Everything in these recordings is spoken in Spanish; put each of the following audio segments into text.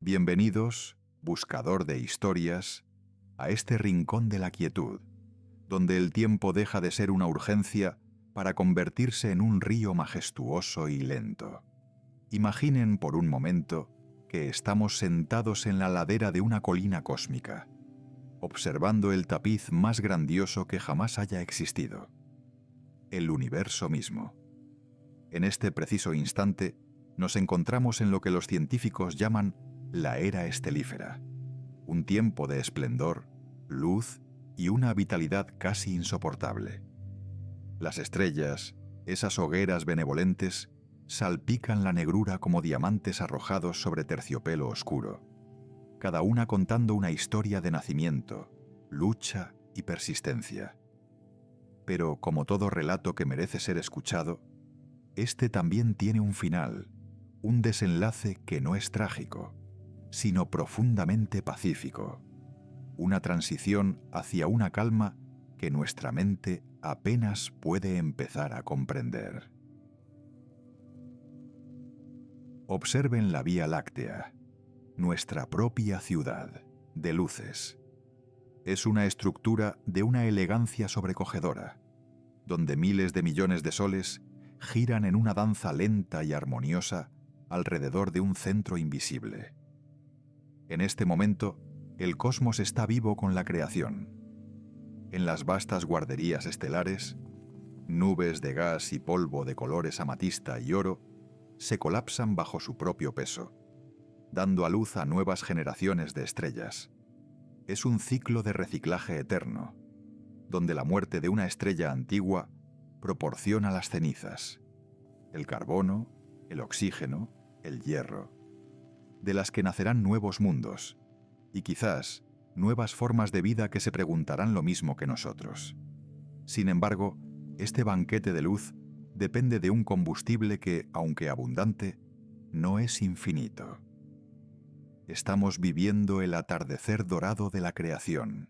Bienvenidos, buscador de historias, a este rincón de la quietud, donde el tiempo deja de ser una urgencia para convertirse en un río majestuoso y lento. Imaginen por un momento que estamos sentados en la ladera de una colina cósmica, observando el tapiz más grandioso que jamás haya existido, el universo mismo. En este preciso instante, nos encontramos en lo que los científicos llaman la era estelífera, un tiempo de esplendor, luz y una vitalidad casi insoportable. Las estrellas, esas hogueras benevolentes, salpican la negrura como diamantes arrojados sobre terciopelo oscuro, cada una contando una historia de nacimiento, lucha y persistencia. Pero como todo relato que merece ser escuchado, este también tiene un final, un desenlace que no es trágico, sino profundamente pacífico, una transición hacia una calma que nuestra mente apenas puede empezar a comprender. Observen la Vía Láctea, nuestra propia ciudad, de luces. Es una estructura de una elegancia sobrecogedora, donde miles de millones de soles giran en una danza lenta y armoniosa alrededor de un centro invisible. En este momento, el cosmos está vivo con la creación. En las vastas guarderías estelares, nubes de gas y polvo de colores amatista y oro se colapsan bajo su propio peso, dando a luz a nuevas generaciones de estrellas. Es un ciclo de reciclaje eterno, donde la muerte de una estrella antigua proporciona las cenizas, el carbono, el oxígeno, el hierro, de las que nacerán nuevos mundos, y quizás nuevas formas de vida que se preguntarán lo mismo que nosotros. Sin embargo, este banquete de luz depende de un combustible que, aunque abundante, no es infinito. Estamos viviendo el atardecer dorado de la creación,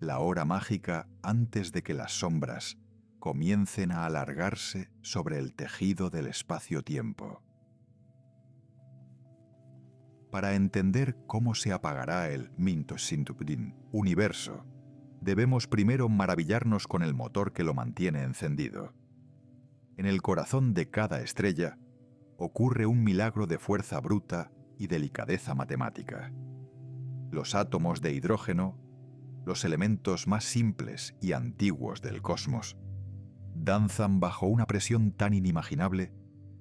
la hora mágica antes de que las sombras comiencen a alargarse sobre el tejido del espacio-tiempo. Para entender cómo se apagará el universo, debemos primero maravillarnos con el motor que lo mantiene encendido. En el corazón de cada estrella ocurre un milagro de fuerza bruta y delicadeza matemática. Los átomos de hidrógeno, los elementos más simples y antiguos del cosmos, danzan bajo una presión tan inimaginable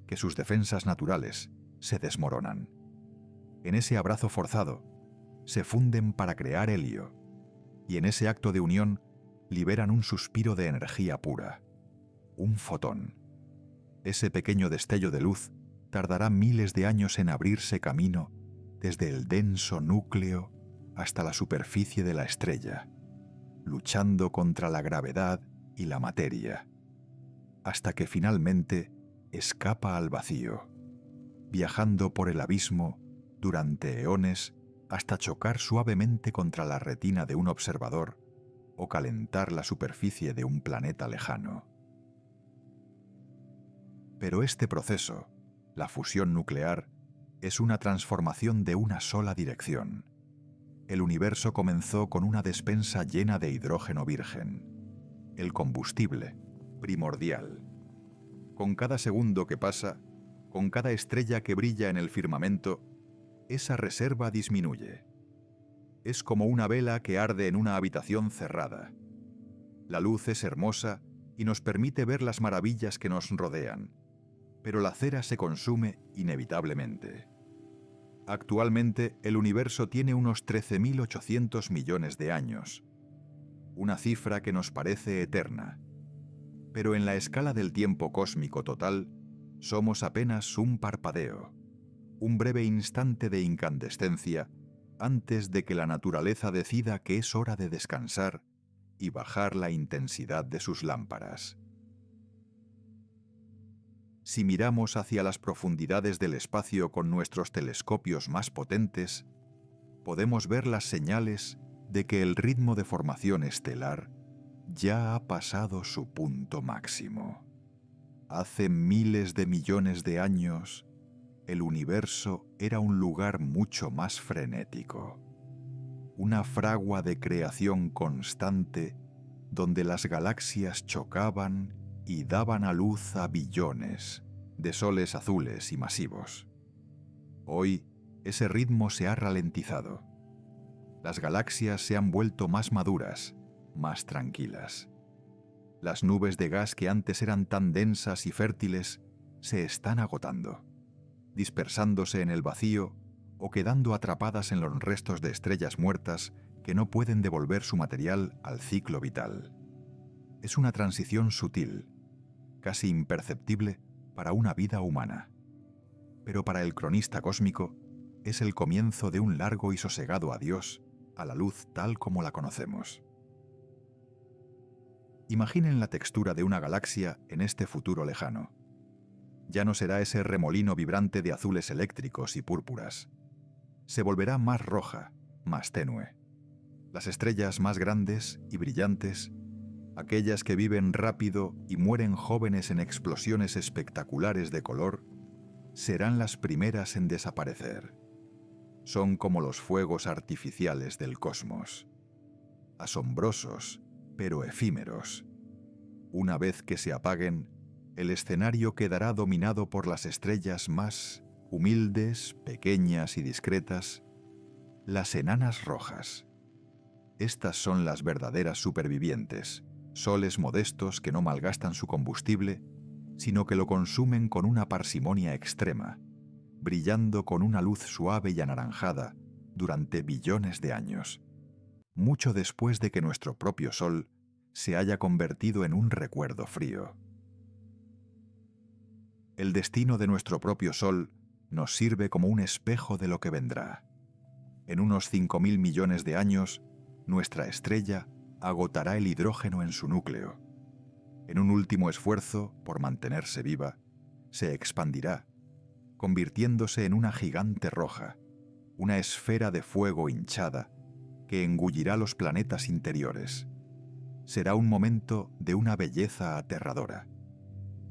que sus defensas naturales se desmoronan. En ese abrazo forzado, se funden para crear helio, y en ese acto de unión liberan un suspiro de energía pura, un fotón. Ese pequeño destello de luz tardará miles de años en abrirse camino desde el denso núcleo hasta la superficie de la estrella, luchando contra la gravedad y la materia, hasta que finalmente escapa al vacío, viajando por el abismo durante eones hasta chocar suavemente contra la retina de un observador o calentar la superficie de un planeta lejano. Pero este proceso, la fusión nuclear, es una transformación de una sola dirección. El universo comenzó con una despensa llena de hidrógeno virgen, el combustible primordial. Con cada segundo que pasa, con cada estrella que brilla en el firmamento, esa reserva disminuye. Es como una vela que arde en una habitación cerrada. La luz es hermosa y nos permite ver las maravillas que nos rodean, pero la cera se consume inevitablemente. Actualmente, el universo tiene unos 13.800 millones de años, una cifra que nos parece eterna. Pero en la escala del tiempo cósmico total, somos apenas un parpadeo, un breve instante de incandescencia antes de que la naturaleza decida que es hora de descansar y bajar la intensidad de sus lámparas. Si miramos hacia las profundidades del espacio con nuestros telescopios más potentes, podemos ver las señales de que el ritmo de formación estelar ya ha pasado su punto máximo. Hace miles de millones de años, el universo era un lugar mucho más frenético, una fragua de creación constante donde las galaxias chocaban y daban a luz a billones de soles azules y masivos. Hoy, ese ritmo se ha ralentizado. Las galaxias se han vuelto más maduras, más tranquilas. Las nubes de gas que antes eran tan densas y fértiles se están agotando, dispersándose en el vacío o quedando atrapadas en los restos de estrellas muertas que no pueden devolver su material al ciclo vital. Es una transición sutil, casi imperceptible para una vida humana, pero para el cronista cósmico es el comienzo de un largo y sosegado adiós a la luz tal como la conocemos. Imaginen la textura de una galaxia en este futuro lejano. Ya no será ese remolino vibrante de azules eléctricos y púrpuras. Se volverá más roja, más tenue. Las estrellas más grandes y brillantes, aquellas que viven rápido y mueren jóvenes en explosiones espectaculares de color, serán las primeras en desaparecer. Son como los fuegos artificiales del cosmos. Asombrosos, pero efímeros. Una vez que se apaguen, el escenario quedará dominado por las estrellas más humildes, pequeñas y discretas, las enanas rojas. Estas son las verdaderas supervivientes, soles modestos que no malgastan su combustible, sino que lo consumen con una parsimonia extrema, brillando con una luz suave y anaranjada durante billones de años, mucho después de que nuestro propio Sol se haya convertido en un recuerdo frío. El destino de nuestro propio Sol nos sirve como un espejo de lo que vendrá. En unos 5.000 millones de años, nuestra estrella agotará el hidrógeno en su núcleo. En un último esfuerzo por mantenerse viva, se expandirá, convirtiéndose en una gigante roja, una esfera de fuego hinchada que engullirá los planetas interiores. Será un momento de una belleza aterradora,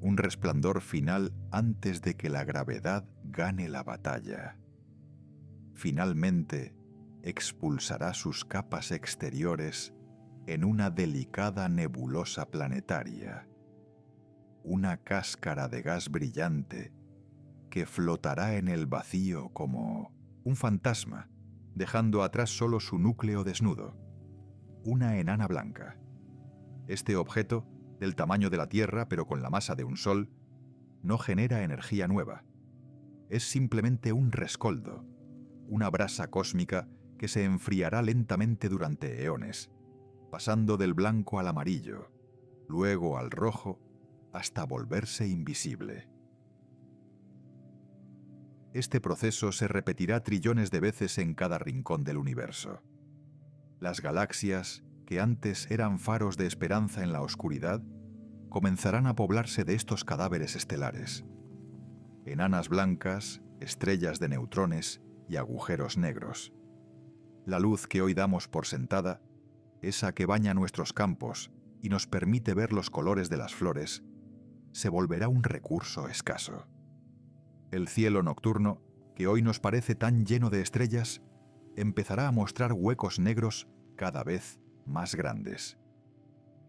un resplandor final antes de que la gravedad gane la batalla. Finalmente, expulsará sus capas exteriores en una delicada nebulosa planetaria, una cáscara de gas brillante que flotará en el vacío como un fantasma, dejando atrás solo su núcleo desnudo, una enana blanca. Este objeto, del tamaño de la Tierra pero con la masa de un sol, no genera energía nueva. Es simplemente un rescoldo, una brasa cósmica que se enfriará lentamente durante eones, pasando del blanco al amarillo, luego al rojo, hasta volverse invisible. Este proceso se repetirá trillones de veces en cada rincón del universo. Las galaxias, que antes eran faros de esperanza en la oscuridad, comenzarán a poblarse de estos cadáveres estelares. Enanas blancas, estrellas de neutrones y agujeros negros. La luz que hoy damos por sentada, esa que baña nuestros campos y nos permite ver los colores de las flores, se volverá un recurso escaso. El cielo nocturno, que hoy nos parece tan lleno de estrellas, empezará a mostrar huecos negros cada vez más grandes.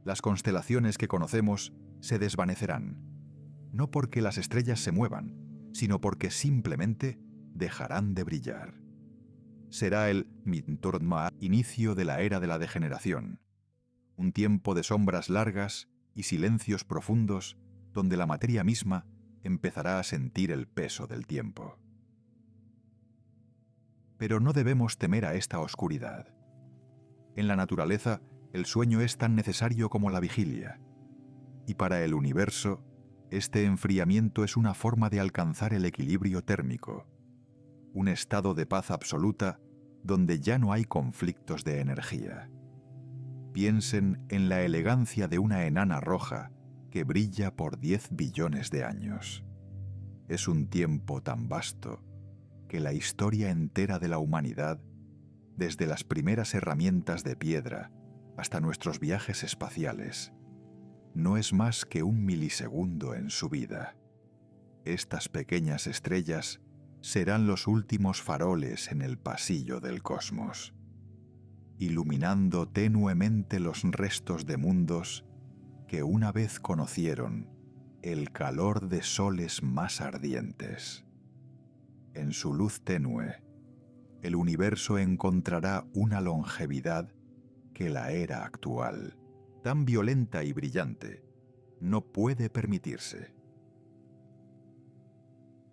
Las constelaciones que conocemos se desvanecerán, no porque las estrellas se muevan, sino porque simplemente dejarán de brillar. Será el Minturma, inicio de la era de la degeneración, un tiempo de sombras largas y silencios profundos donde la materia misma empezará a sentir el peso del tiempo. Pero no debemos temer a esta oscuridad. En la naturaleza, el sueño es tan necesario como la vigilia, y para el universo, este enfriamiento es una forma de alcanzar el equilibrio térmico, un estado de paz absoluta donde ya no hay conflictos de energía. Piensen en la elegancia de una enana roja que brilla por 10 billones de años. Es un tiempo tan vasto que la historia entera de la humanidad, desde las primeras herramientas de piedra hasta nuestros viajes espaciales, no es más que un milisegundo en su vida. Estas pequeñas estrellas serán los últimos faroles en el pasillo del cosmos, iluminando tenuemente los restos de mundos que una vez conocieron el calor de soles más ardientes. En su luz tenue, el universo encontrará una longevidad que la era actual, tan violenta y brillante, no puede permitirse.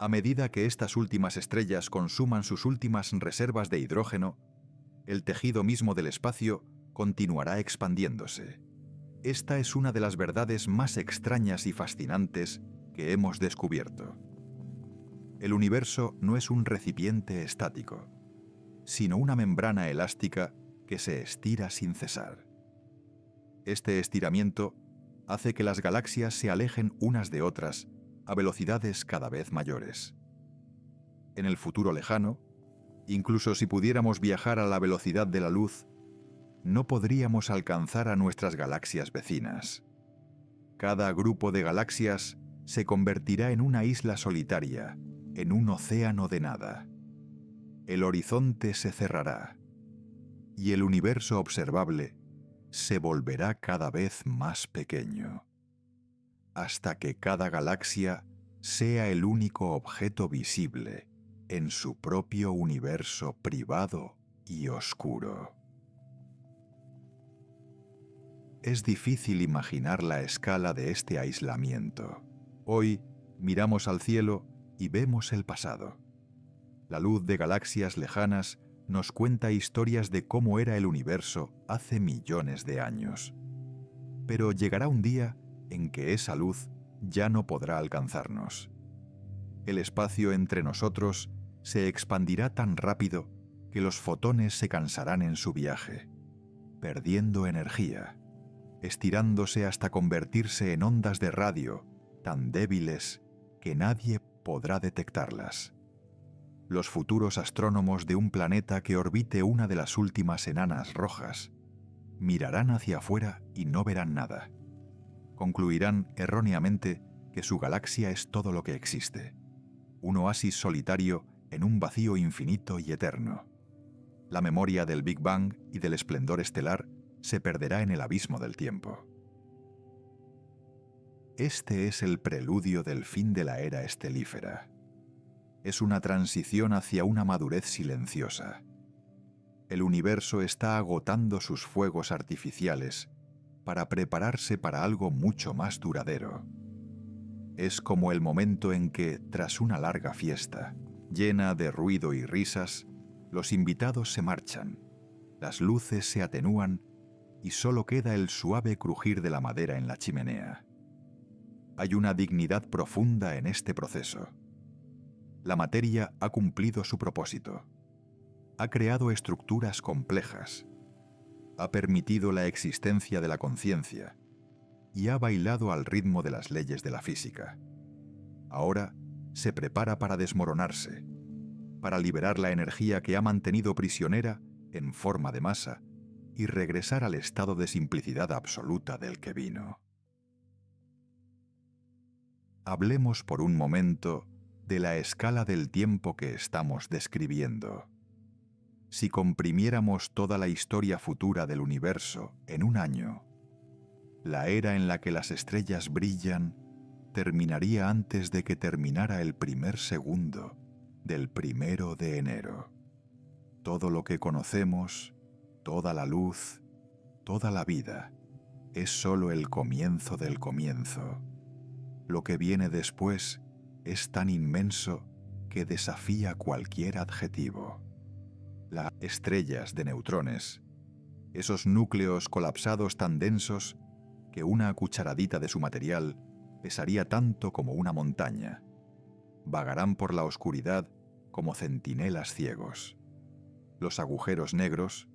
A medida que estas últimas estrellas consuman sus últimas reservas de hidrógeno, el tejido mismo del espacio continuará expandiéndose. Esta es una de las verdades más extrañas y fascinantes que hemos descubierto. El universo no es un recipiente estático, sino una membrana elástica que se estira sin cesar. Este estiramiento hace que las galaxias se alejen unas de otras a velocidades cada vez mayores. En el futuro lejano, incluso si pudiéramos viajar a la velocidad de la luz, no podríamos alcanzar a nuestras galaxias vecinas. Cada grupo de galaxias se convertirá en una isla solitaria, en un océano de nada. El horizonte se cerrará y el universo observable se volverá cada vez más pequeño, hasta que cada galaxia sea el único objeto visible en su propio universo privado y oscuro. Es difícil imaginar la escala de este aislamiento. Hoy miramos al cielo y vemos el pasado. La luz de galaxias lejanas nos cuenta historias de cómo era el universo hace millones de años. Pero llegará un día en que esa luz ya no podrá alcanzarnos. El espacio entre nosotros se expandirá tan rápido que los fotones se cansarán en su viaje, perdiendo energía, estirándose hasta convertirse en ondas de radio tan débiles que nadie podrá detectarlas. Los futuros astrónomos de un planeta que orbite una de las últimas enanas rojas mirarán hacia afuera y no verán nada. Concluirán erróneamente que su galaxia es todo lo que existe, un oasis solitario en un vacío infinito y eterno. La memoria del Big Bang y del esplendor estelar se perderá en el abismo del tiempo. Este es el preludio del fin de la era estelífera. Es una transición hacia una madurez silenciosa. El universo está agotando sus fuegos artificiales para prepararse para algo mucho más duradero. Es como el momento en que, tras una larga fiesta, llena de ruido y risas, los invitados se marchan, las luces se atenúan y solo queda el suave crujir de la madera en la chimenea. Hay una dignidad profunda en este proceso. La materia ha cumplido su propósito. Ha creado estructuras complejas. Ha permitido la existencia de la conciencia y ha bailado al ritmo de las leyes de la física. Ahora se prepara para desmoronarse, para liberar la energía que ha mantenido prisionera en forma de masa y regresar al estado de simplicidad absoluta del que vino. Hablemos por un momento de la escala del tiempo que estamos describiendo. Si comprimiéramos toda la historia futura del universo en un año, la era en la que las estrellas brillan terminaría antes de que terminara el primer segundo del 1 de enero. Todo lo que conocemos, toda la luz, toda la vida, es solo el comienzo del comienzo. Lo que viene después es tan inmenso que desafía cualquier adjetivo. Las estrellas de neutrones, esos núcleos colapsados tan densos que una cucharadita de su material pesaría tanto como una montaña, vagarán por la oscuridad como centinelas ciegos. Los agujeros negros,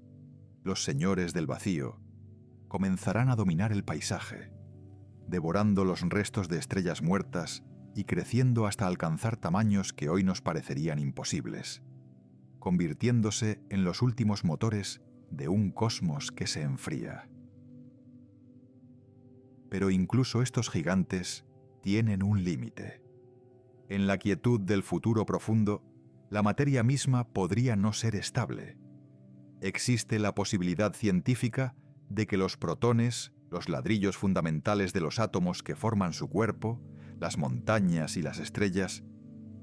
los señores del vacío, comenzarán a dominar el paisaje, devorando los restos de estrellas muertas y creciendo hasta alcanzar tamaños que hoy nos parecerían imposibles, convirtiéndose en los últimos motores de un cosmos que se enfría. Pero incluso estos gigantes tienen un límite. En la quietud del futuro profundo, La materia misma podría no ser estable. Existe la posibilidad científica de que los protones, los ladrillos fundamentales de los átomos que forman su cuerpo, las montañas y las estrellas,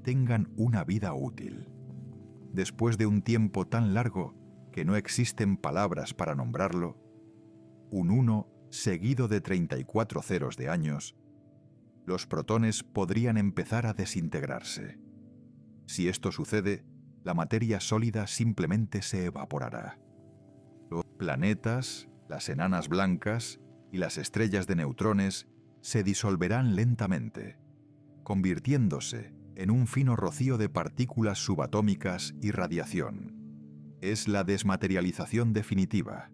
tengan una vida útil. Después de un tiempo tan largo que no existen palabras para nombrarlo, un 1 seguido de 34 ceros de años, los protones podrían empezar a desintegrarse. Si esto sucede, la materia sólida simplemente se evaporará. Los planetas, las enanas blancas y las estrellas de neutrones se disolverán lentamente, convirtiéndose en un fino rocío de partículas subatómicas y radiación. Es la desmaterialización definitiva,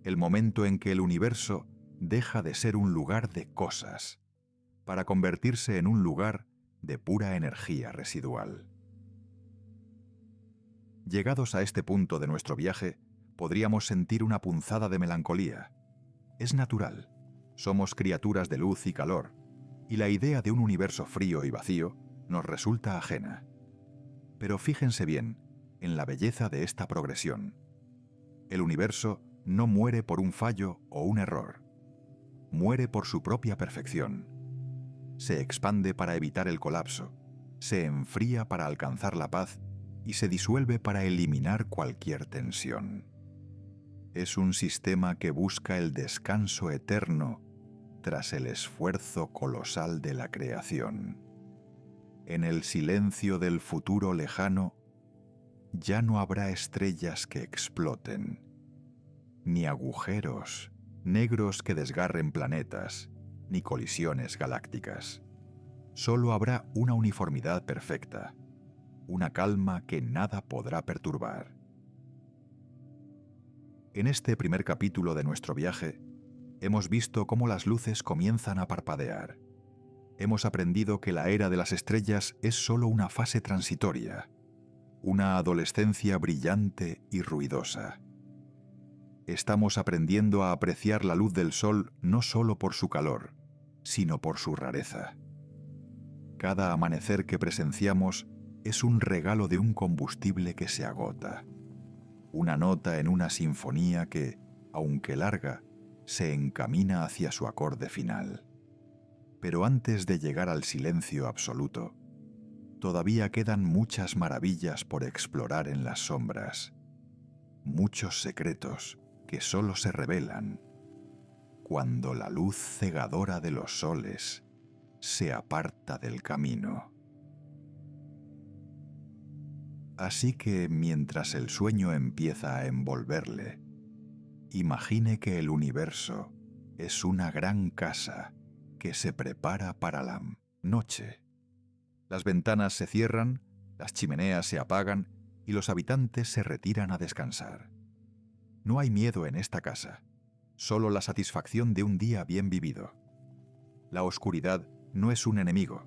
el momento en que el universo deja de ser un lugar de cosas para convertirse en un lugar de pura energía residual. Llegados a este punto de nuestro viaje, podríamos sentir una punzada de melancolía. Es natural, somos criaturas de luz y calor, y la idea de un universo frío y vacío nos resulta ajena. Pero fíjense bien en la belleza de esta progresión. El universo no muere por un fallo o un error. Muere por su propia perfección. Se expande para evitar el colapso, se enfría para alcanzar la paz y se disuelve para eliminar cualquier tensión. Es un sistema que busca el descanso eterno tras el esfuerzo colosal de la creación. En el silencio del futuro lejano, ya no habrá estrellas que exploten, ni agujeros negros que desgarren planetas, ni colisiones galácticas. Solo habrá una uniformidad perfecta, una calma que nada podrá perturbar. En este primer capítulo de nuestro viaje, hemos visto cómo las luces comienzan a parpadear. Hemos aprendido que la era de las estrellas es solo una fase transitoria, una adolescencia brillante y ruidosa. Estamos aprendiendo a apreciar la luz del sol no solo por su calor, sino por su rareza. Cada amanecer que presenciamos es un regalo de un combustible que se agota, una nota en una sinfonía que, aunque larga, se encamina hacia su acorde final. Pero antes de llegar al silencio absoluto, todavía quedan muchas maravillas por explorar en las sombras, muchos secretos que solo se revelan cuando la luz cegadora de los soles se aparta del camino. Así que mientras el sueño empieza a envolverle, imagine que el universo es una gran casa que se prepara para la noche. Las ventanas se cierran, las chimeneas se apagan y los habitantes se retiran a descansar. No hay miedo en esta casa, solo la satisfacción de un día bien vivido. La oscuridad no es un enemigo,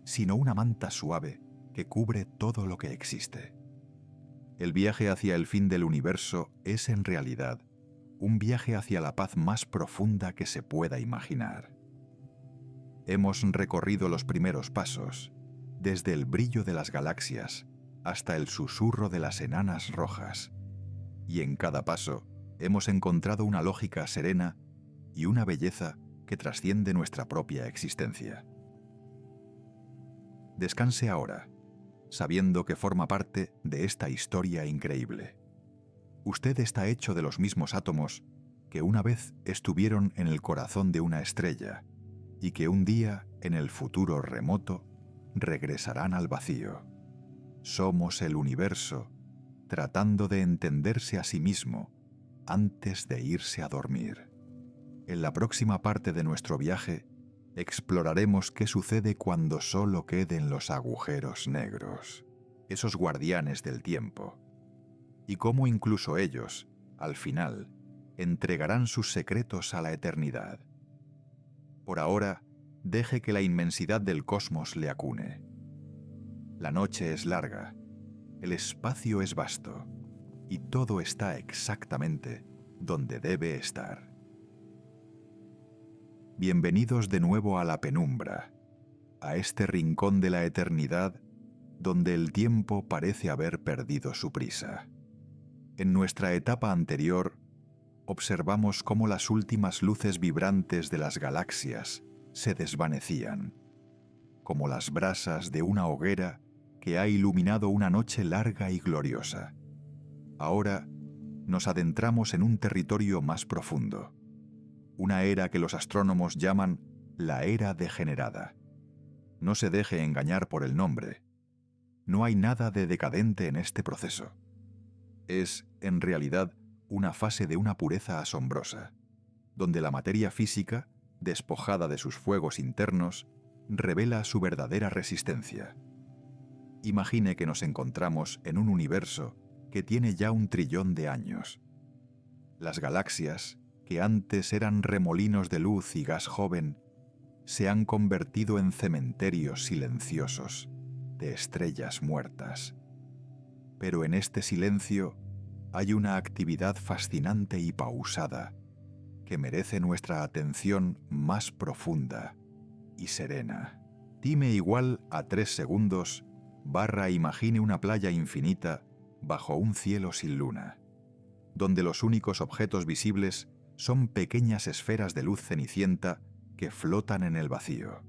sino una manta suave que cubre todo lo que existe. El viaje hacia el fin del universo es en realidad un viaje hacia la paz más profunda que se pueda imaginar. Hemos recorrido los primeros pasos, desde el brillo de las galaxias hasta el susurro de las enanas rojas, y en cada paso hemos encontrado una lógica serena y una belleza que trasciende nuestra propia existencia. Descanse ahora, sabiendo que forma parte de esta historia increíble. Usted está hecho de los mismos átomos que una vez estuvieron en el corazón de una estrella y que un día, en el futuro remoto, regresarán al vacío. Somos el universo, tratando de entenderse a sí mismo antes de irse a dormir. En la próxima parte de nuestro viaje, exploraremos qué sucede cuando solo queden los agujeros negros, esos guardianes del tiempo, y cómo incluso ellos, al final, entregarán sus secretos a la eternidad. Por ahora, deje que la inmensidad del cosmos le acune. La noche es larga, el espacio es vasto, y todo está exactamente donde debe estar. Bienvenidos de nuevo a la penumbra, a este rincón de la eternidad donde el tiempo parece haber perdido su prisa. En nuestra etapa anterior, observamos cómo las últimas luces vibrantes de las galaxias se desvanecían, como las brasas de una hoguera que ha iluminado una noche larga y gloriosa. Ahora nos adentramos en un territorio más profundo, una era que los astrónomos llaman la era degenerada. No se deje engañar por el nombre. No hay nada de decadente en este proceso. Es, en realidad, una fase de una pureza asombrosa, donde la materia física, despojada de sus fuegos internos, revela su verdadera resistencia. Imagine que nos encontramos en un universo que tiene ya 1 trillón de años. Las galaxias, que antes eran remolinos de luz y gas joven, se han convertido en cementerios silenciosos de estrellas muertas. Pero en este silencio hay una actividad fascinante y pausada que merece nuestra atención más profunda y serena. Time igual a 3 segundos / imagine una playa infinita bajo un cielo sin luna, donde los únicos objetos visibles son pequeñas esferas de luz cenicienta que flotan en el vacío.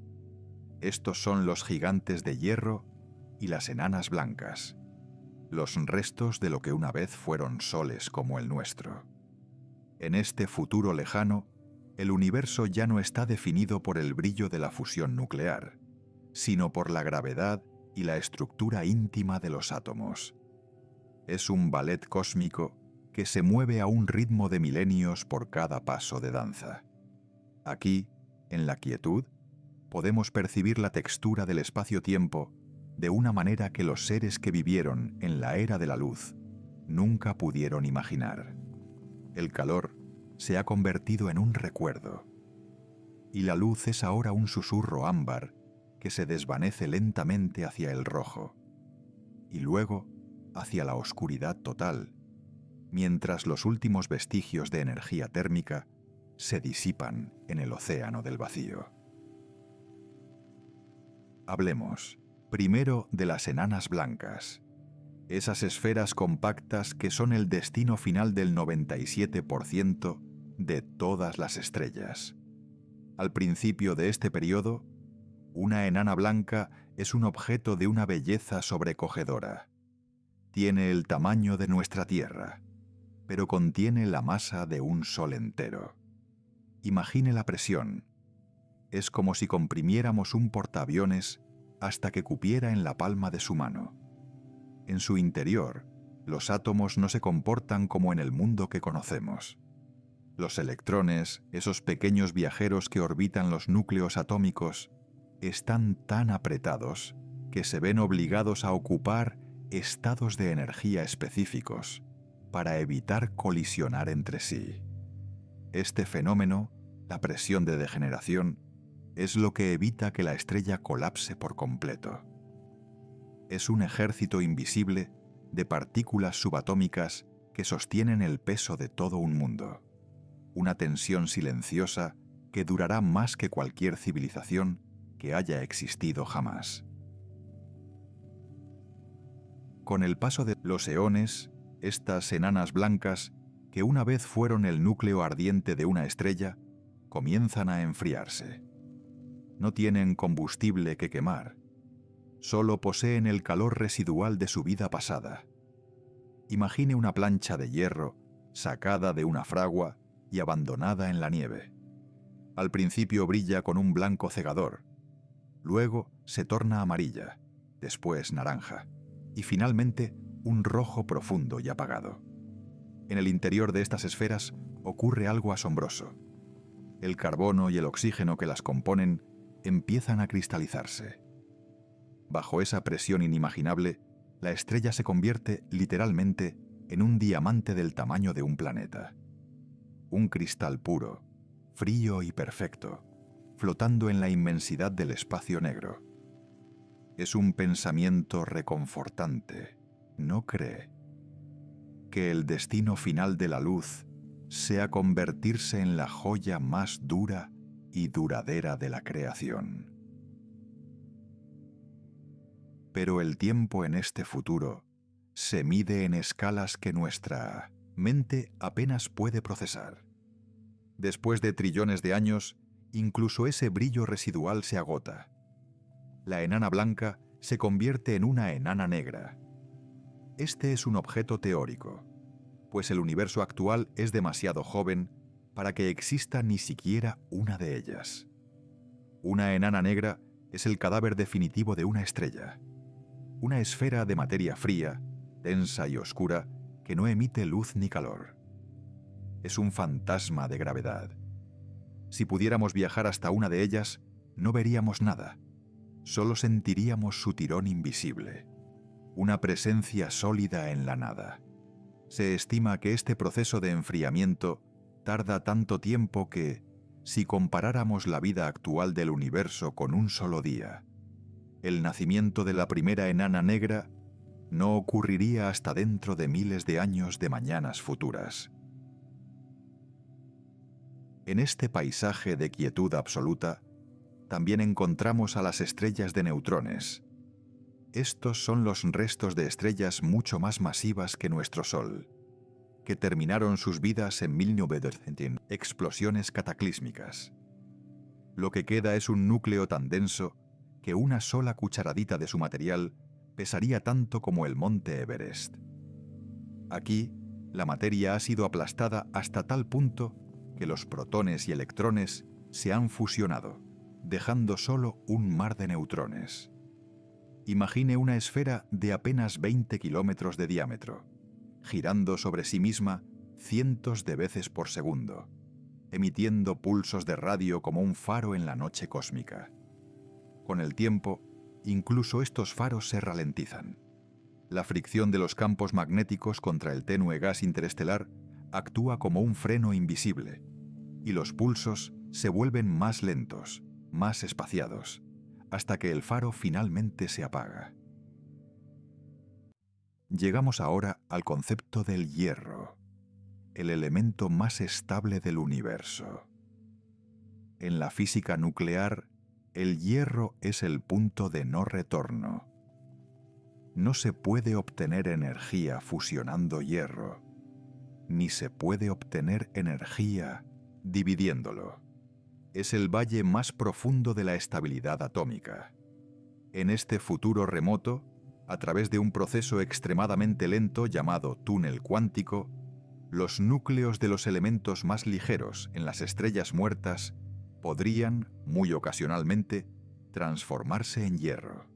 Estos son los gigantes de hierro y las enanas blancas, los restos de lo que una vez fueron soles como el nuestro. En este futuro lejano, el universo ya no está definido por el brillo de la fusión nuclear, sino por la gravedad y la estructura íntima de los átomos. Es un ballet cósmico que se mueve a un ritmo de milenios por cada paso de danza. Aquí, en la quietud, podemos percibir la textura del espacio-tiempo de una manera que los seres que vivieron en la era de la luz nunca pudieron imaginar. El calor se ha convertido en un recuerdo, y la luz es ahora un susurro ámbar que se desvanece lentamente hacia el rojo, y luego hacia la oscuridad total, mientras los últimos vestigios de energía térmica se disipan en el océano del vacío. Hablemos primero de las enanas blancas, esas esferas compactas que son el destino final del 97% de todas las estrellas. Al principio de este periodo, una enana blanca es un objeto de una belleza sobrecogedora. Tiene el tamaño de nuestra Tierra, pero contiene la masa de un sol entero. Imagine la presión. Es como si comprimiéramos un portaaviones hasta que cupiera en la palma de su mano. En su interior, los átomos no se comportan como en el mundo que conocemos. Los electrones, esos pequeños viajeros que orbitan los núcleos atómicos, están tan apretados que se ven obligados a ocupar estados de energía específicos para evitar colisionar entre sí. Este fenómeno, la presión de degeneración, es lo que evita que la estrella colapse por completo. Es un ejército invisible de partículas subatómicas que sostienen el peso de todo un mundo. Una tensión silenciosa que durará más que cualquier civilización que haya existido jamás. Con el paso de los eones, estas enanas blancas, que una vez fueron el núcleo ardiente de una estrella, comienzan a enfriarse. No tienen combustible que quemar. Solo poseen el calor residual de su vida pasada. Imagine una plancha de hierro sacada de una fragua y abandonada en la nieve. Al principio brilla con un blanco cegador, luego se torna amarilla, después naranja, y finalmente un rojo profundo y apagado. En el interior de estas esferas ocurre algo asombroso. El carbono y el oxígeno que las componen empiezan a cristalizarse. Bajo esa presión inimaginable, la estrella se convierte literalmente en un diamante del tamaño de un planeta. Un cristal puro, frío y perfecto, flotando en la inmensidad del espacio negro. Es un pensamiento reconfortante, ¿no cree? Que el destino final de la luz sea convertirse en la joya más dura y duradera de la creación. Pero el tiempo en este futuro se mide en escalas que nuestra mente apenas puede procesar. Después de trillones de años, incluso ese brillo residual se agota. La enana blanca se convierte en una enana negra. Este es un objeto teórico, pues el universo actual es demasiado joven para que exista ni siquiera una de ellas. Una enana negra es el cadáver definitivo de una estrella, una esfera de materia fría, densa y oscura que no emite luz ni calor. Es un fantasma de gravedad. Si pudiéramos viajar hasta una de ellas, no veríamos nada. Solo sentiríamos su tirón invisible, una presencia sólida en la nada. Se estima que este proceso de enfriamiento tarda tanto tiempo que, si comparáramos la vida actual del universo con un solo día, el nacimiento de la primera enana negra no ocurriría hasta dentro de miles de años de mañanas futuras. En este paisaje de quietud absoluta, también encontramos a las estrellas de neutrones. Estos son los restos de estrellas mucho más masivas que nuestro Sol, que terminaron sus vidas en 1900 explosiones cataclísmicas. Lo que queda es un núcleo tan denso que una sola cucharadita de su material pesaría tanto como el monte Everest. Aquí, la materia ha sido aplastada hasta tal punto que los protones y electrones se han fusionado, dejando solo un mar de neutrones. Imagine una esfera de apenas 20 kilómetros de diámetro, girando sobre sí misma cientos de veces por segundo, emitiendo pulsos de radio como un faro en la noche cósmica. Con el tiempo, incluso estos faros se ralentizan. La fricción de los campos magnéticos contra el tenue gas interestelar actúa como un freno invisible, y los pulsos se vuelven más lentos, más espaciados, hasta que el faro finalmente se apaga. Llegamos ahora al concepto del hierro, el elemento más estable del universo. En la física nuclear, el hierro es el punto de no retorno. No se puede obtener energía fusionando hierro, ni se puede obtener energía dividiéndolo. Es el valle más profundo de la estabilidad atómica. En este futuro remoto, a través de un proceso extremadamente lento llamado túnel cuántico, los núcleos de los elementos más ligeros en las estrellas muertas podrían, muy ocasionalmente, transformarse en hierro.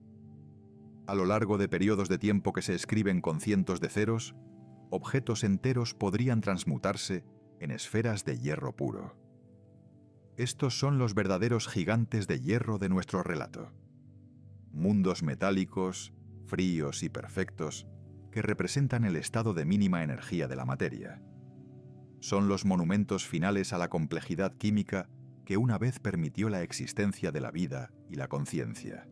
A lo largo de periodos de tiempo que se escriben con cientos de ceros, objetos enteros podrían transmutarse en esferas de hierro puro. Estos son los verdaderos gigantes de hierro de nuestro relato. Mundos metálicos, fríos y perfectos, que representan el estado de mínima energía de la materia. Son los monumentos finales a la complejidad química que una vez permitió la existencia de la vida y la conciencia.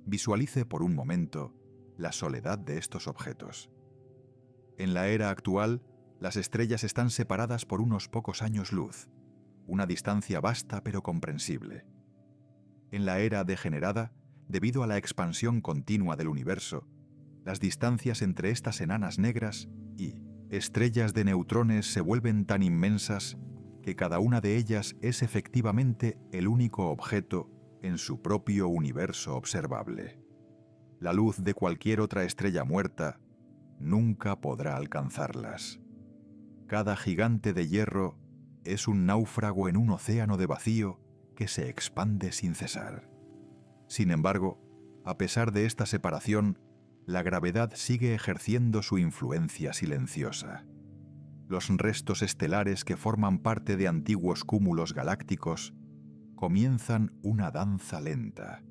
Visualice por un momento la soledad de estos objetos. En la era actual, las estrellas están separadas por unos pocos años luz, una distancia vasta pero comprensible. En la era degenerada, debido a la expansión continua del universo, las distancias entre estas enanas negras y estrellas de neutrones se vuelven tan inmensas que cada una de ellas es efectivamente el único objeto en su propio universo observable. La luz de cualquier otra estrella muerta nunca podrá alcanzarlas. Cada gigante de hierro es un náufrago en un océano de vacío que se expande sin cesar. Sin embargo, a pesar de esta separación, la gravedad sigue ejerciendo su influencia silenciosa. Los restos estelares que forman parte de antiguos cúmulos galácticos comienzan una danza lenta,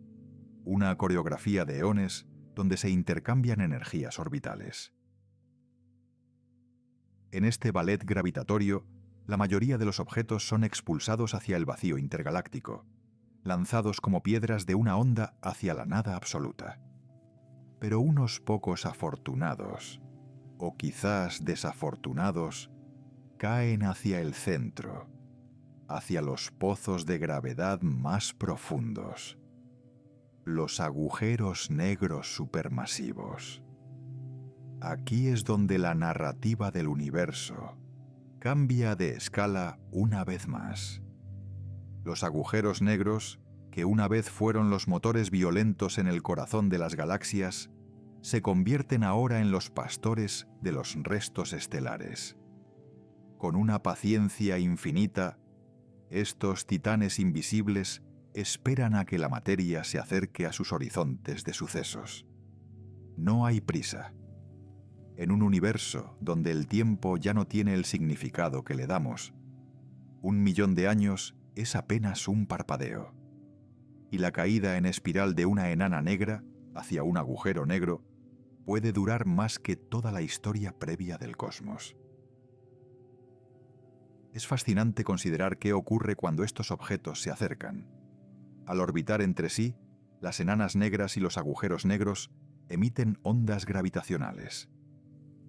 una coreografía de eones donde se intercambian energías orbitales. En este ballet gravitatorio, la mayoría de los objetos son expulsados hacia el vacío intergaláctico, lanzados como piedras de una onda hacia la nada absoluta. Pero unos pocos afortunados, o quizás desafortunados, caen hacia el centro, hacia los pozos de gravedad más profundos. los agujeros negros supermasivos. Aquí es donde la narrativa del universo cambia de escala una vez más. Los agujeros negros, que una vez fueron los motores violentos en el corazón de las galaxias, se convierten ahora en los pastores de los restos estelares. Con una paciencia infinita, estos titanes invisibles esperan a que la materia se acerque a sus horizontes de sucesos. No hay prisa. En un universo donde el tiempo ya no tiene el significado que le damos, 1.000.000 de años es apenas un parpadeo. Y la caída en espiral de una enana negra hacia un agujero negro puede durar más que toda la historia previa del cosmos. Es fascinante considerar qué ocurre cuando estos objetos se acercan. Al orbitar entre sí, las enanas negras y los agujeros negros emiten ondas gravitacionales.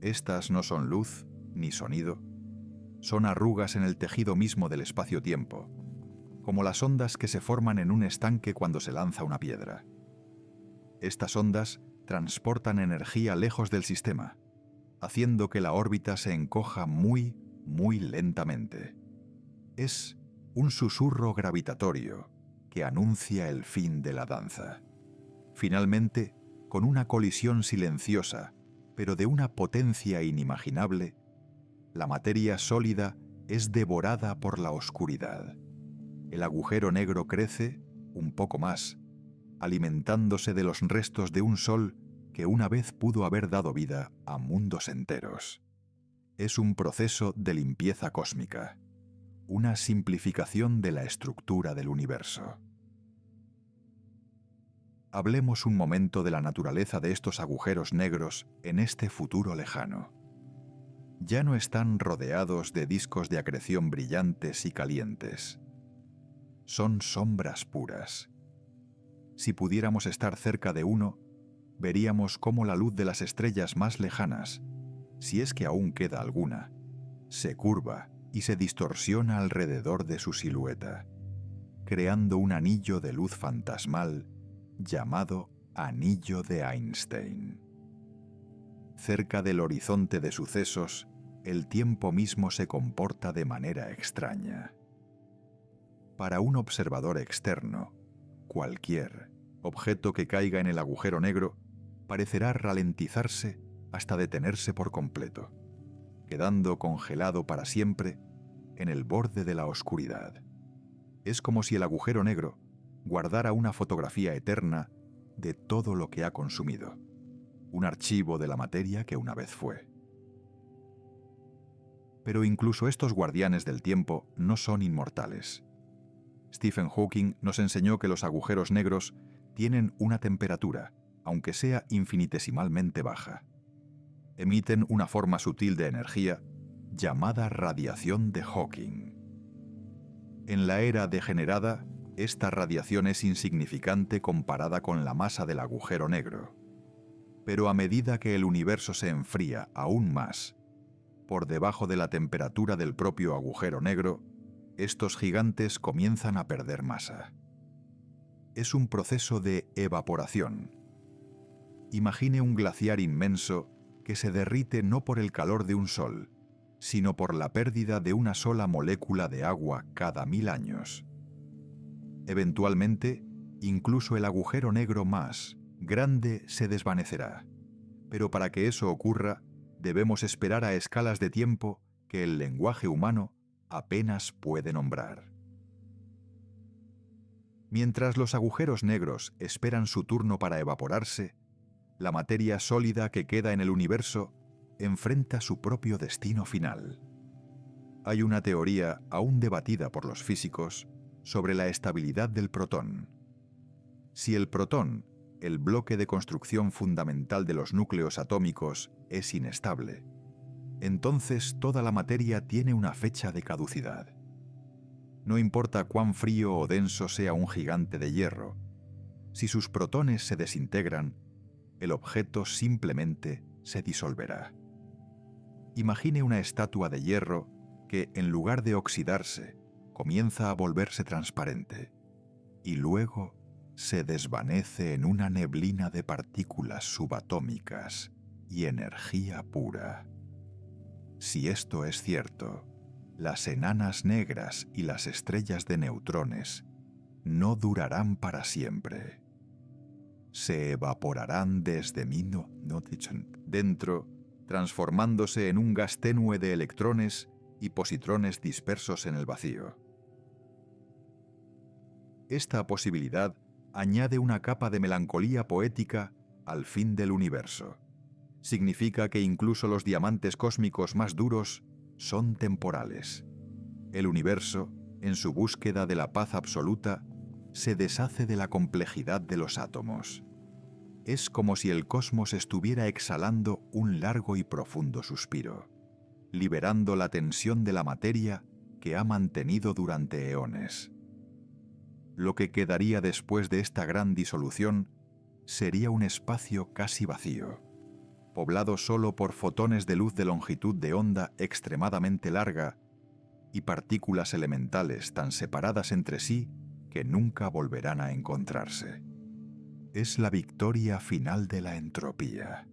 Estas no son luz ni sonido, son arrugas en el tejido mismo del espacio-tiempo, como las ondas que se forman en un estanque cuando se lanza una piedra. Estas ondas transportan energía lejos del sistema, haciendo que la órbita se encoja muy lentamente. Es un susurro gravitatorio que anuncia el fin de la danza. Finalmente, con una colisión silenciosa, pero de una potencia inimaginable, la materia sólida es devorada por la oscuridad. El agujero negro crece un poco más, alimentándose de los restos de un sol que una vez pudo haber dado vida a mundos enteros. Es un proceso de limpieza cósmica, una simplificación de la estructura del universo. Hablemos un momento de la naturaleza de estos agujeros negros en este futuro lejano. Ya no están rodeados de discos de acreción brillantes y calientes. Son sombras puras. Si pudiéramos estar cerca de uno, veríamos cómo la luz de las estrellas más lejanas, si es que aún queda alguna, se curva y se distorsiona alrededor de su silueta, creando un anillo de luz fantasmal llamado Anillo de Einstein. Cerca del horizonte de sucesos, el tiempo mismo se comporta de manera extraña. Para un observador externo, cualquier objeto que caiga en el agujero negro parecerá ralentizarse hasta detenerse por completo, quedando congelado para siempre en el borde de la oscuridad. Es como si el agujero negro guardara una fotografía eterna de todo lo que ha consumido, un archivo de la materia que una vez fue. Pero incluso estos guardianes del tiempo no son inmortales. Stephen Hawking nos enseñó que los agujeros negros tienen una temperatura, aunque sea infinitesimalmente baja. Emiten una forma sutil de energía llamada radiación de Hawking. En la era degenerada, esta radiación es insignificante comparada con la masa del agujero negro. Pero a medida que el universo se enfría aún más, por debajo de la temperatura del propio agujero negro, estos gigantes comienzan a perder masa. Es un proceso de evaporación. Imagine un glaciar inmenso que se derrite no por el calor de un sol, sino por la pérdida de una sola molécula de agua cada 1000 años. Eventualmente, incluso el agujero negro más grande se desvanecerá. Pero para que eso ocurra, debemos esperar a escalas de tiempo que el lenguaje humano apenas puede nombrar. Mientras los agujeros negros esperan su turno para evaporarse, la materia sólida que queda en el universo enfrenta su propio destino final. Hay una teoría aún debatida por los físicos sobre la estabilidad del protón. Si el protón, el bloque de construcción fundamental de los núcleos atómicos, es inestable, entonces toda la materia tiene una fecha de caducidad. No importa cuán frío o denso sea un gigante de hierro, si sus protones se desintegran, el objeto simplemente se disolverá. Imagine una estatua de hierro que, en lugar de oxidarse, comienza a volverse transparente y luego se desvanece en una neblina de partículas subatómicas y energía pura. Si esto es cierto, las enanas negras y las estrellas de neutrones no durarán para siempre. Se evaporarán desde dentro, transformándose en un gas tenue de electrones y positrones dispersos en el vacío. Esta posibilidad añade una capa de melancolía poética al fin del universo. Significa que incluso los diamantes cósmicos más duros son temporales. El universo, en su búsqueda de la paz absoluta, se deshace de la complejidad de los átomos. Es como si el cosmos estuviera exhalando un largo y profundo suspiro, liberando la tensión de la materia que ha mantenido durante eones. Lo que quedaría después de esta gran disolución sería un espacio casi vacío, poblado solo por fotones de luz de longitud de onda extremadamente larga y partículas elementales tan separadas entre sí que nunca volverán a encontrarse. Es la victoria final de la entropía,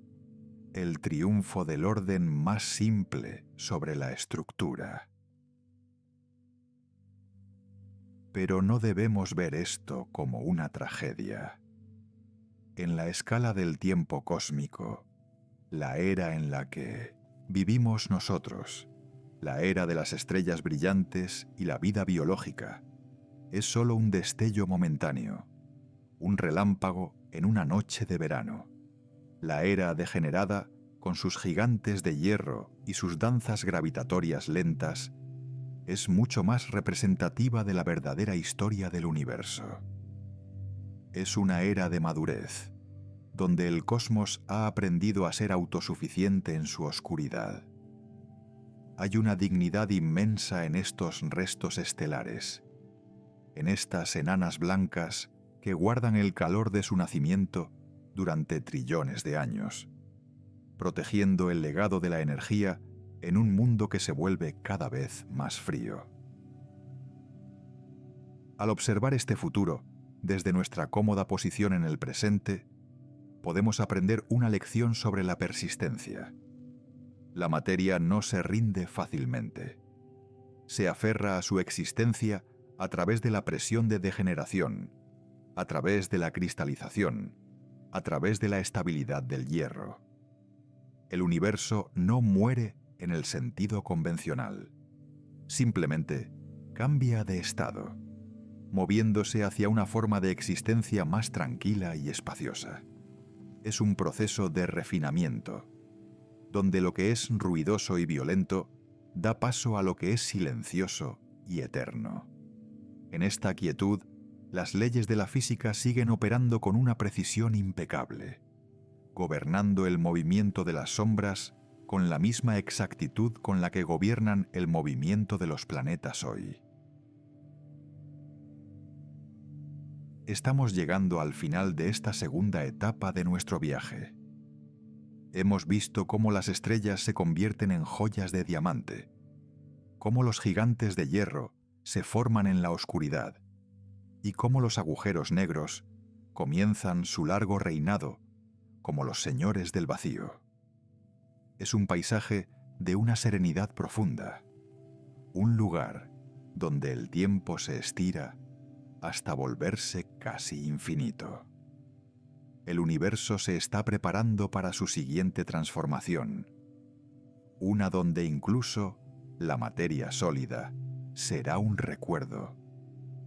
el triunfo del orden más simple sobre la estructura. Pero no debemos ver esto como una tragedia. En la escala del tiempo cósmico, la era en la que vivimos nosotros, la era de las estrellas brillantes y la vida biológica, es solo un destello momentáneo, un relámpago en una noche de verano. La era degenerada, con sus gigantes de hierro y sus danzas gravitatorias lentas, es mucho más representativa de la verdadera historia del universo. Es una era de madurez, donde el cosmos ha aprendido a ser autosuficiente en su oscuridad. Hay una dignidad inmensa en estos restos estelares, en estas enanas blancas que guardan el calor de su nacimiento durante trillones de años, protegiendo el legado de la energía en un mundo que se vuelve cada vez más frío. Al observar este futuro, desde nuestra cómoda posición en el presente, podemos aprender una lección sobre la persistencia. La materia no se rinde fácilmente. Se aferra a su existencia a través de la presión de degeneración, a través de la cristalización, a través de la estabilidad del hierro. El universo no muere en el sentido convencional. Simplemente cambia de estado, moviéndose hacia una forma de existencia más tranquila y espaciosa. Es un proceso de refinamiento, donde lo que es ruidoso y violento da paso a lo que es silencioso y eterno. En esta quietud, las leyes de la física siguen operando con una precisión impecable, gobernando el movimiento de las sombras con la misma exactitud con la que gobiernan el movimiento de los planetas hoy. Estamos llegando al final de esta segunda etapa de nuestro viaje. Hemos visto cómo las estrellas se convierten en joyas de diamante, cómo los gigantes de hierro se forman en la oscuridad y cómo los agujeros negros comienzan su largo reinado como los señores del vacío. Es un paisaje de una serenidad profunda, un lugar donde el tiempo se estira hasta volverse casi infinito. El universo se está preparando para su siguiente transformación, una donde incluso la materia sólida será un recuerdo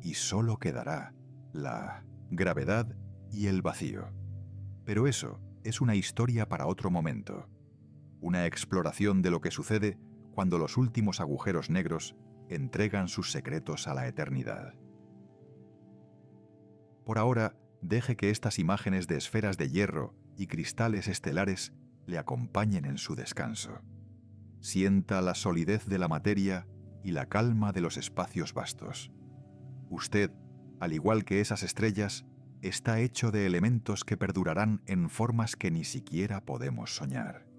y solo quedará la gravedad y el vacío. Pero eso es una historia para otro momento, una exploración de lo que sucede cuando los últimos agujeros negros entregan sus secretos a la eternidad. Por ahora, deje que estas imágenes de esferas de hierro y cristales estelares le acompañen en su descanso. Sienta la solidez de la materia y la calma de los espacios vastos. Usted, al igual que esas estrellas, está hecho de elementos que perdurarán en formas que ni siquiera podemos soñar.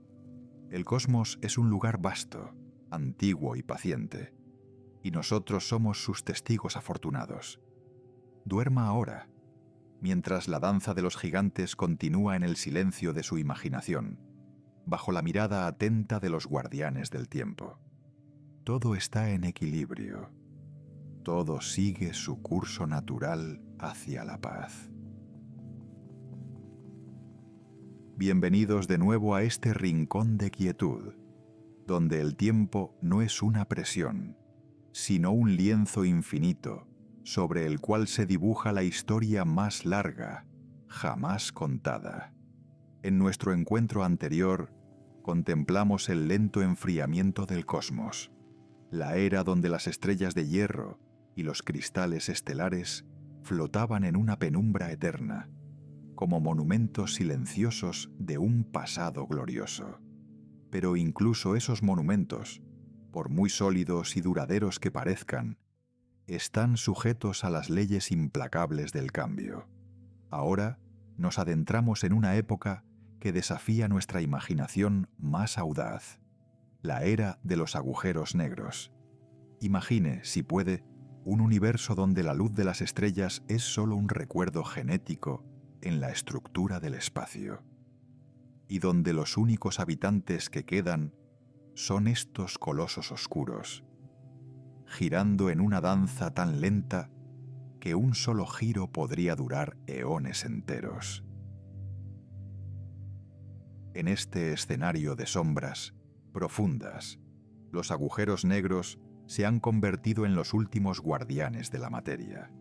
El cosmos es un lugar vasto, antiguo y paciente, y nosotros somos sus testigos afortunados. Duerma ahora. mientras la danza de los gigantes continúa en el silencio de su imaginación, bajo la mirada atenta de los guardianes del tiempo. Todo está en equilibrio. Todo sigue su curso natural hacia la paz. Bienvenidos de nuevo a este rincón de quietud, donde el tiempo no es una presión, sino un lienzo infinito sobre el cual se dibuja la historia más larga, jamás contada. En nuestro encuentro anterior, contemplamos el lento enfriamiento del cosmos, la era donde las estrellas de hierro y los cristales estelares flotaban en una penumbra eterna, como monumentos silenciosos de un pasado glorioso. Pero incluso esos monumentos, por muy sólidos y duraderos que parezcan, están sujetos a las leyes implacables del cambio. Ahora nos adentramos en una época que desafía nuestra imaginación más audaz, la era de los agujeros negros. Imagine, si puede, un universo donde la luz de las estrellas es solo un recuerdo genético en la estructura del espacio, y donde los únicos habitantes que quedan son estos colosos oscuros, girando en una danza tan lenta que un solo giro podría durar eones enteros. En este escenario de sombras profundas, los agujeros negros se han convertido en los últimos guardianes de la materia.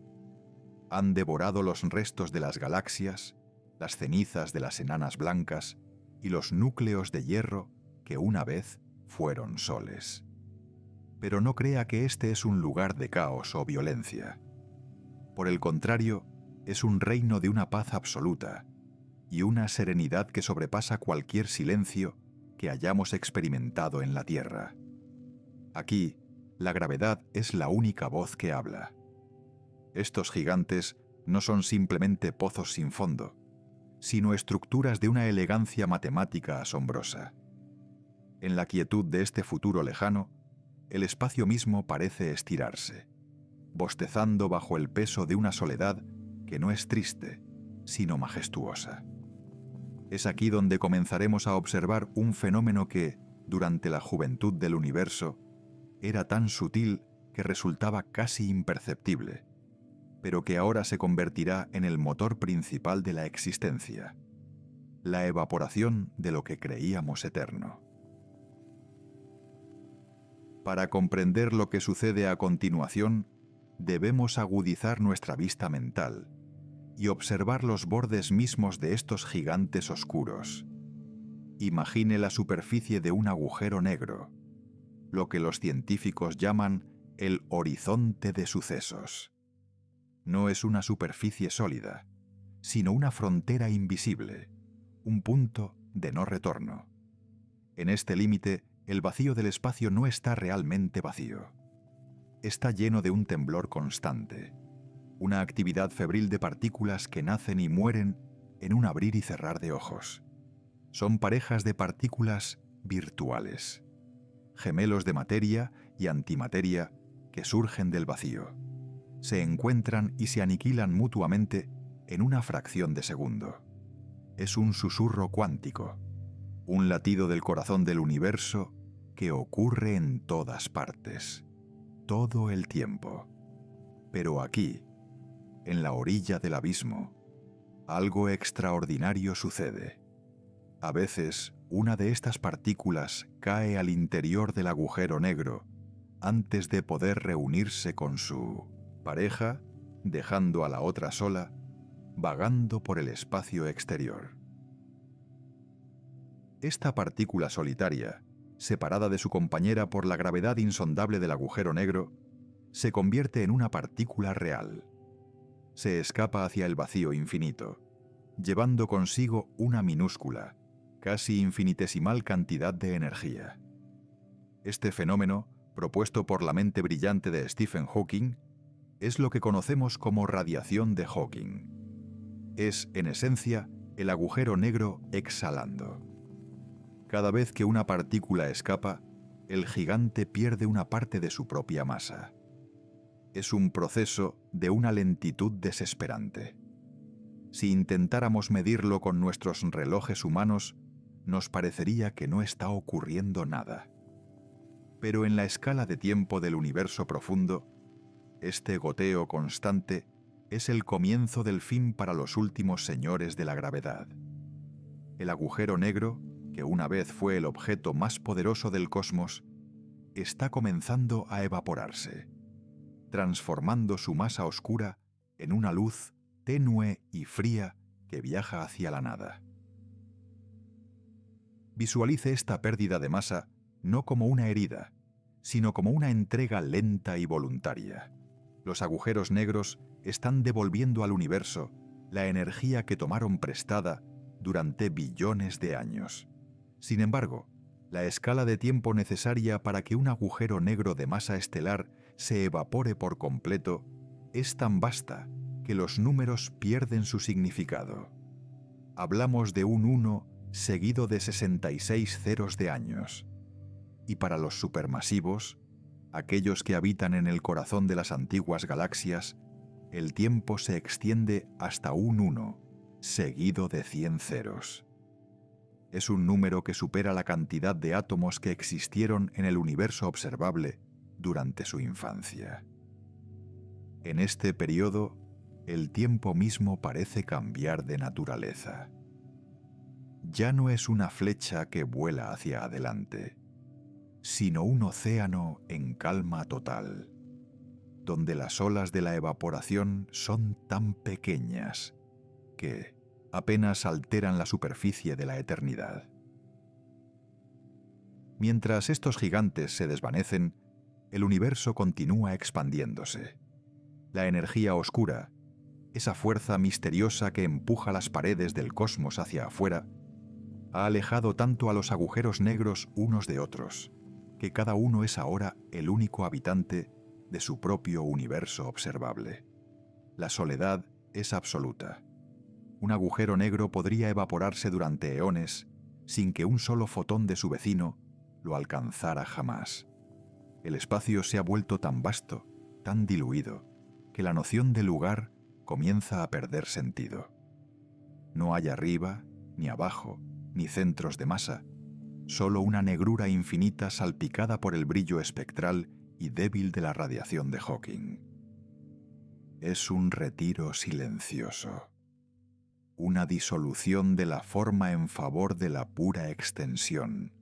Han devorado los restos de las galaxias, las cenizas de las enanas blancas y los núcleos de hierro que una vez fueron soles. Pero no crea que este es un lugar de caos o violencia. Por el contrario, es un reino de una paz absoluta y una serenidad que sobrepasa cualquier silencio que hayamos experimentado en la Tierra. Aquí, la gravedad es la única voz que habla. Estos gigantes no son simplemente pozos sin fondo, sino estructuras de una elegancia matemática asombrosa. En la quietud de este futuro lejano, el espacio mismo parece estirarse, bostezando bajo el peso de una soledad que no es triste, sino majestuosa. Es aquí donde comenzaremos a observar un fenómeno que, durante la juventud del universo, era tan sutil que resultaba casi imperceptible, pero que ahora se convertirá en el motor principal de la existencia: la evaporación de lo que creíamos eterno. Para comprender lo que sucede a continuación, debemos agudizar nuestra vista mental y observar los bordes mismos de estos gigantes oscuros. Imagine la superficie de un agujero negro, lo que los científicos llaman el horizonte de sucesos. No es una superficie sólida, sino una frontera invisible, un punto de no retorno. En este límite, el vacío del espacio no está realmente vacío. Está lleno de un temblor constante, una actividad febril de partículas que nacen y mueren en un abrir y cerrar de ojos. Son parejas de partículas virtuales, gemelos de materia y antimateria que surgen del vacío. Se encuentran y se aniquilan mutuamente en una fracción de segundo. Es un susurro cuántico, un latido del corazón del universo que ocurre en todas partes, todo el tiempo. Pero aquí, en la orilla del abismo, algo extraordinario sucede. A veces, una de estas partículas cae al interior del agujero negro antes de poder reunirse con su pareja, dejando a la otra sola, vagando por el espacio exterior. Esta partícula solitaria, separada de su compañera por la gravedad insondable del agujero negro, se convierte en una partícula real. Se escapa hacia el vacío infinito, llevando consigo una minúscula, casi infinitesimal cantidad de energía. Este fenómeno, propuesto por la mente brillante de Stephen Hawking, es lo que conocemos como radiación de Hawking. Es, en esencia, el agujero negro exhalando. Cada vez que una partícula escapa, el gigante pierde una parte de su propia masa. Es un proceso de una lentitud desesperante. Si intentáramos medirlo con nuestros relojes humanos, nos parecería que no está ocurriendo nada. Pero en la escala de tiempo del universo profundo, este goteo constante es el comienzo del fin para los últimos señores de la gravedad. El agujero negro, que una vez fue el objeto más poderoso del cosmos, está comenzando a evaporarse, transformando su masa oscura en una luz tenue y fría que viaja hacia la nada. Visualice esta pérdida de masa no como una herida, sino como una entrega lenta y voluntaria. Los agujeros negros están devolviendo al universo la energía que tomaron prestada durante billones de años. Sin embargo, la escala de tiempo necesaria para que un agujero negro de masa estelar se evapore por completo es tan vasta que los números pierden su significado. Hablamos de un 1 seguido de 66 ceros de años. Y para los supermasivos, aquellos que habitan en el corazón de las antiguas galaxias, el tiempo se extiende hasta un 1 seguido de 100 ceros. Es un número que supera la cantidad de átomos que existieron en el universo observable durante su infancia. En este periodo, el tiempo mismo parece cambiar de naturaleza. Ya no es una flecha que vuela hacia adelante, sino un océano en calma total, donde las olas de la evaporación son tan pequeñas que apenas alteran la superficie de la eternidad. Mientras estos gigantes se desvanecen, el universo continúa expandiéndose. La energía oscura, esa fuerza misteriosa que empuja las paredes del cosmos hacia afuera, ha alejado tanto a los agujeros negros unos de otros, que cada uno es ahora el único habitante de su propio universo observable. La soledad es absoluta. Un agujero negro podría evaporarse durante eones sin que un solo fotón de su vecino lo alcanzara jamás. El espacio se ha vuelto tan vasto, tan diluido, que la noción de lugar comienza a perder sentido. No hay arriba, ni abajo, ni centros de masa, solo una negrura infinita salpicada por el brillo espectral y débil de la radiación de Hawking. Es un retiro silencioso, una disolución de la forma en favor de la pura extensión,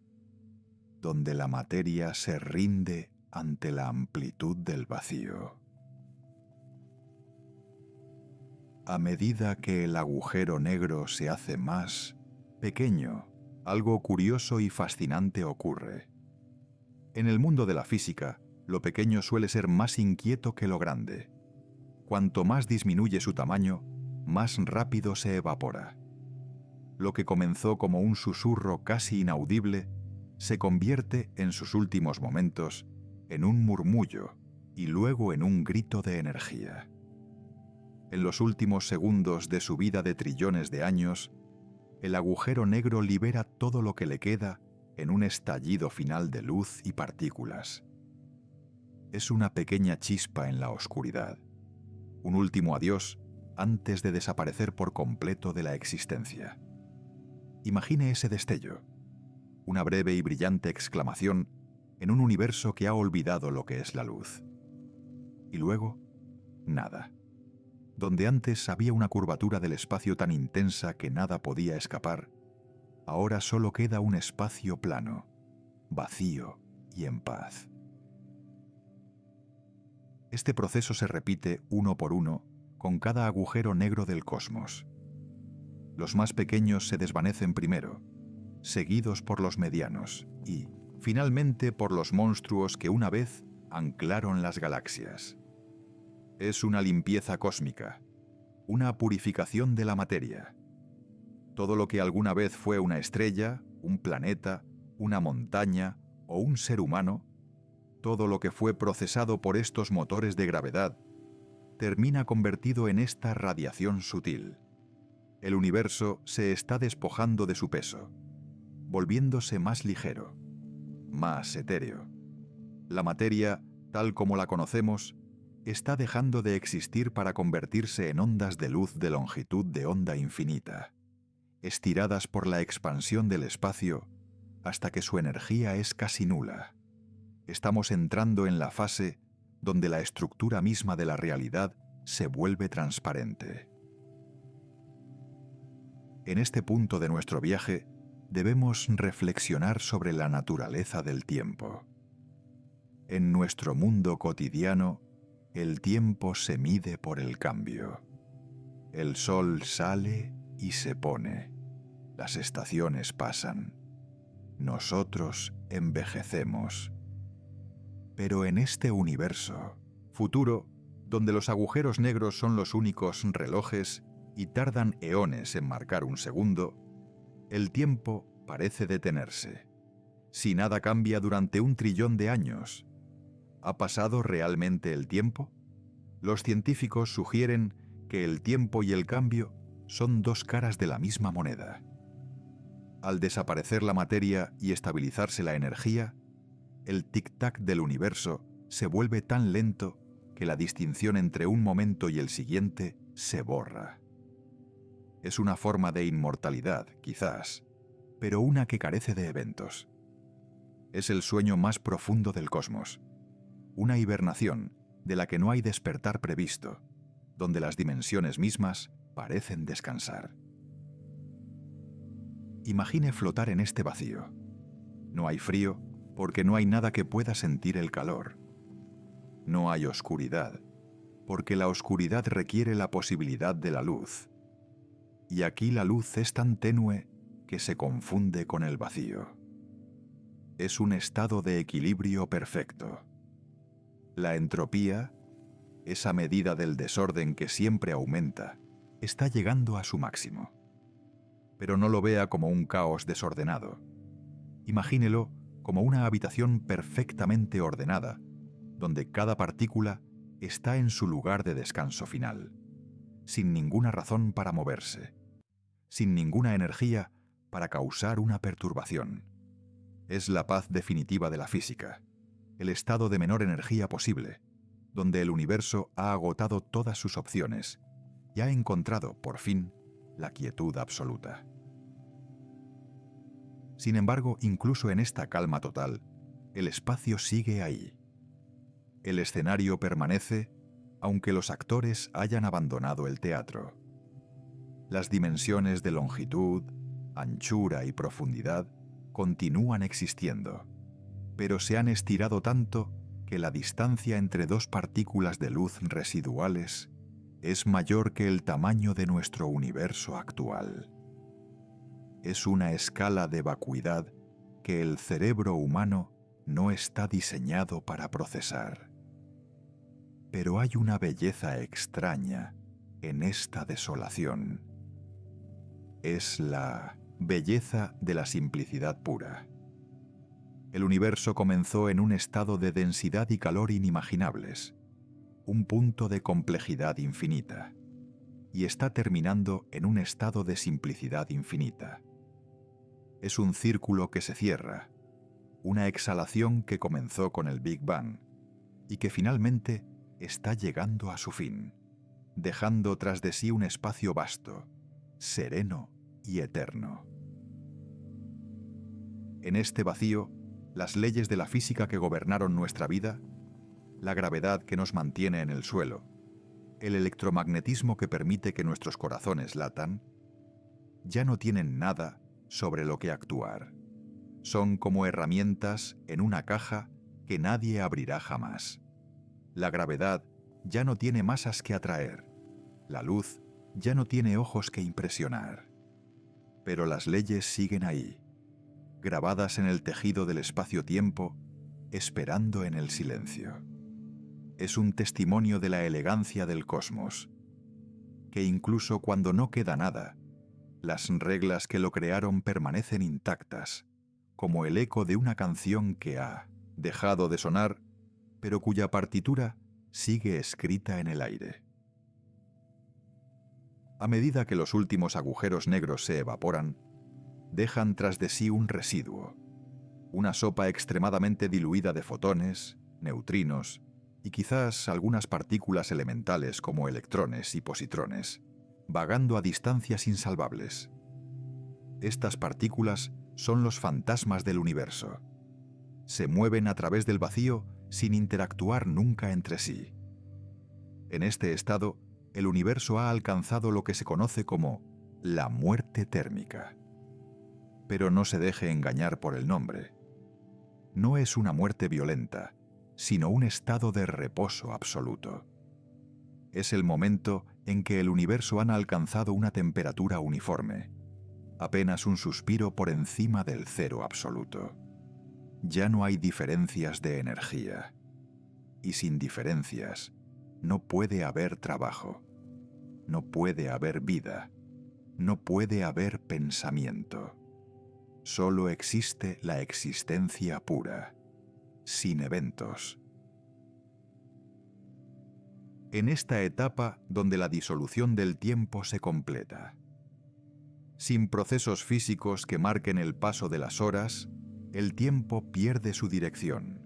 donde la materia se rinde ante la amplitud del vacío. A medida que el agujero negro se hace más pequeño, algo curioso y fascinante ocurre. En el mundo de la física, lo pequeño suele ser más inquieto que lo grande. Cuanto más disminuye su tamaño, más rápido se evapora. Lo que comenzó como un susurro casi inaudible se convierte en sus últimos momentos en un murmullo y luego en un grito de energía. En los últimos segundos de su vida de trillones de años, el agujero negro libera todo lo que le queda en un estallido final de luz y partículas. Es una pequeña chispa en la oscuridad, un último adiós antes de desaparecer por completo de la existencia. Imagine ese destello, una breve y brillante exclamación en un universo que ha olvidado lo que es la luz. Y luego, nada. Donde antes había una curvatura del espacio tan intensa que nada podía escapar, ahora solo queda un espacio plano, vacío y en paz. Este proceso se repite uno por uno con cada agujero negro del cosmos. Los más pequeños se desvanecen primero, seguidos por los medianos y, finalmente, por los monstruos que una vez anclaron las galaxias. Es una limpieza cósmica, una purificación de la materia. Todo lo que alguna vez fue una estrella, un planeta, una montaña o un ser humano, todo lo que fue procesado por estos motores de gravedad, termina convertido en esta radiación sutil. El universo se está despojando de su peso, volviéndose más ligero, más etéreo. La materia, tal como la conocemos, está dejando de existir para convertirse en ondas de luz de longitud de onda infinita, estiradas por la expansión del espacio hasta que su energía es casi nula. Estamos entrando en la fase donde la estructura misma de la realidad se vuelve transparente. En este punto de nuestro viaje, debemos reflexionar sobre la naturaleza del tiempo. En nuestro mundo cotidiano, el tiempo se mide por el cambio. El sol sale y se pone. Las estaciones pasan. Nosotros envejecemos. Pero en este universo futuro, donde los agujeros negros son los únicos relojes y tardan eones en marcar un segundo, el tiempo parece detenerse. Si nada cambia durante 1 trillón de años, ¿ha pasado realmente el tiempo? Los científicos sugieren que el tiempo y el cambio son 2 caras de la misma moneda. Al desaparecer la materia y estabilizarse la energía, el tic-tac del universo se vuelve tan lento que la distinción entre un momento y el siguiente se borra. Es una forma de inmortalidad, quizás, pero una que carece de eventos. Es el sueño más profundo del cosmos, una hibernación de la que no hay despertar previsto, donde las dimensiones mismas parecen descansar. Imagine flotar en este vacío. No hay frío porque no hay nada que pueda sentir el calor. No hay oscuridad, porque la oscuridad requiere la posibilidad de la luz. Y aquí la luz es tan tenue que se confunde con el vacío. Es un estado de equilibrio perfecto. La entropía, esa medida del desorden que siempre aumenta, está llegando a su máximo. Pero no lo vea como un caos desordenado. Imagínelo como una habitación perfectamente ordenada, donde cada partícula está en su lugar de descanso final, sin ninguna razón para moverse, sin ninguna energía para causar una perturbación. Es la paz definitiva de la física, el estado de menor energía posible, donde el universo ha agotado todas sus opciones y ha encontrado, por fin, la quietud absoluta. Sin embargo, incluso en esta calma total, el espacio sigue ahí. El escenario permanece, aunque los actores hayan abandonado el teatro. Las dimensiones de longitud, anchura y profundidad continúan existiendo, pero se han estirado tanto que la distancia entre 2 partículas de luz residuales es mayor que el tamaño de nuestro universo actual. Es una escala de vacuidad que el cerebro humano no está diseñado para procesar. Pero hay una belleza extraña en esta desolación. Es la belleza de la simplicidad pura. El universo comenzó en un estado de densidad y calor inimaginables, un punto de complejidad infinita, y está terminando en un estado de simplicidad infinita. Es un círculo que se cierra, una exhalación que comenzó con el Big Bang y que finalmente está llegando a su fin, dejando tras de sí un espacio vasto, sereno y eterno. En este vacío, las leyes de la física que gobernaron nuestra vida, la gravedad que nos mantiene en el suelo, el electromagnetismo que permite que nuestros corazones latan, ya no tienen nada sobre lo que actuar. Son como herramientas en una caja que nadie abrirá jamás. La gravedad ya no tiene masas que atraer. La luz ya no tiene ojos que impresionar. Pero las leyes siguen ahí, grabadas en el tejido del espacio-tiempo, esperando en el silencio. Es un testimonio de la elegancia del cosmos, que incluso cuando no queda nada, las reglas que lo crearon permanecen intactas, como el eco de una canción que ha dejado de sonar, pero cuya partitura sigue escrita en el aire. A medida que los últimos agujeros negros se evaporan, dejan tras de sí un residuo, una sopa extremadamente diluida de fotones, neutrinos y quizás algunas partículas elementales como electrones y positrones, vagando a distancias insalvables. Estas partículas son los fantasmas del universo. Se mueven a través del vacío sin interactuar nunca entre sí. En este estado, el universo ha alcanzado lo que se conoce como la muerte térmica. Pero no se deje engañar por el nombre. No es una muerte violenta, sino un estado de reposo absoluto. Es el momento en que el universo ha alcanzado una temperatura uniforme, apenas un suspiro por encima del cero absoluto. Ya no hay diferencias de energía, y sin diferencias no puede haber trabajo, no puede haber vida, no puede haber pensamiento. Solo existe la existencia pura, sin eventos. En esta etapa donde la disolución del tiempo se completa, sin procesos físicos que marquen el paso de las horas, el tiempo pierde su dirección.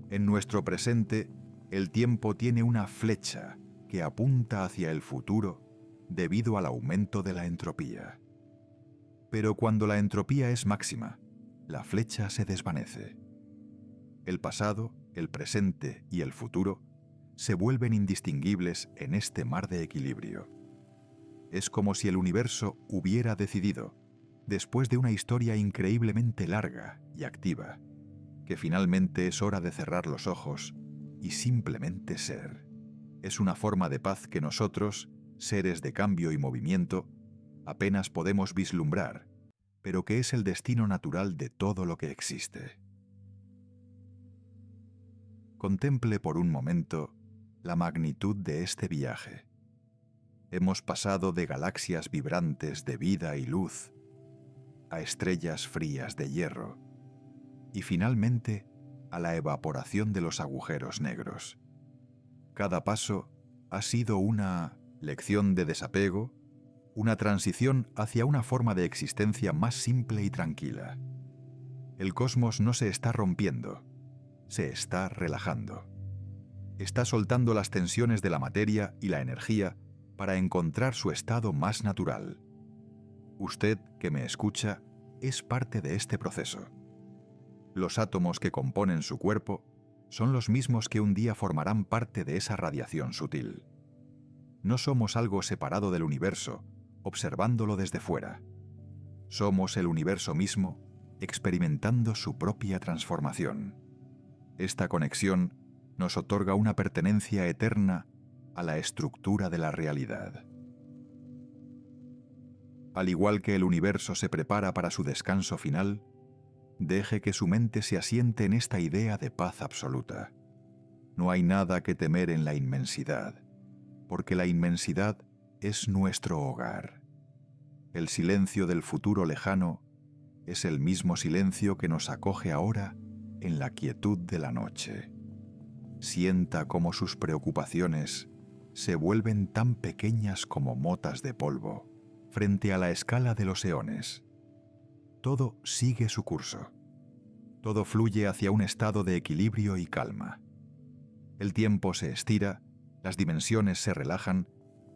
En nuestro presente, el tiempo tiene una flecha que apunta hacia el futuro debido al aumento de la entropía. Pero cuando la entropía es máxima, la flecha se desvanece. El pasado, el presente y el futuro se vuelven indistinguibles en este mar de equilibrio. Es como si el universo hubiera decidido, después de una historia increíblemente larga y activa, que finalmente es hora de cerrar los ojos y simplemente ser. Es una forma de paz que nosotros, seres de cambio y movimiento, apenas podemos vislumbrar, pero que es el destino natural de todo lo que existe. Contemple por un momento la magnitud de este viaje. Hemos pasado de galaxias vibrantes de vida y luz a estrellas frías de hierro y finalmente a la evaporación de los agujeros negros. Cada paso ha sido una lección de desapego, una transición hacia una forma de existencia más simple y tranquila. El cosmos no se está rompiendo, se está relajando. Está soltando las tensiones de la materia y la energía para encontrar su estado más natural. Usted, que me escucha, es parte de este proceso. Los átomos que componen su cuerpo son los mismos que un día formarán parte de esa radiación sutil. No somos algo separado del universo, observándolo desde fuera. Somos el universo mismo, experimentando su propia transformación. Esta conexión nos otorga una pertenencia eterna a la estructura de la realidad. Al igual que el universo se prepara para su descanso final, deje que su mente se asiente en esta idea de paz absoluta. No hay nada que temer en la inmensidad, porque la inmensidad es nuestro hogar. El silencio del futuro lejano es el mismo silencio que nos acoge ahora en la quietud de la noche. Sienta cómo sus preocupaciones se vuelven tan pequeñas como motas de polvo frente a la escala de los eones. Todo sigue su curso. Todo fluye hacia un estado de equilibrio y calma. El tiempo se estira, las dimensiones se relajan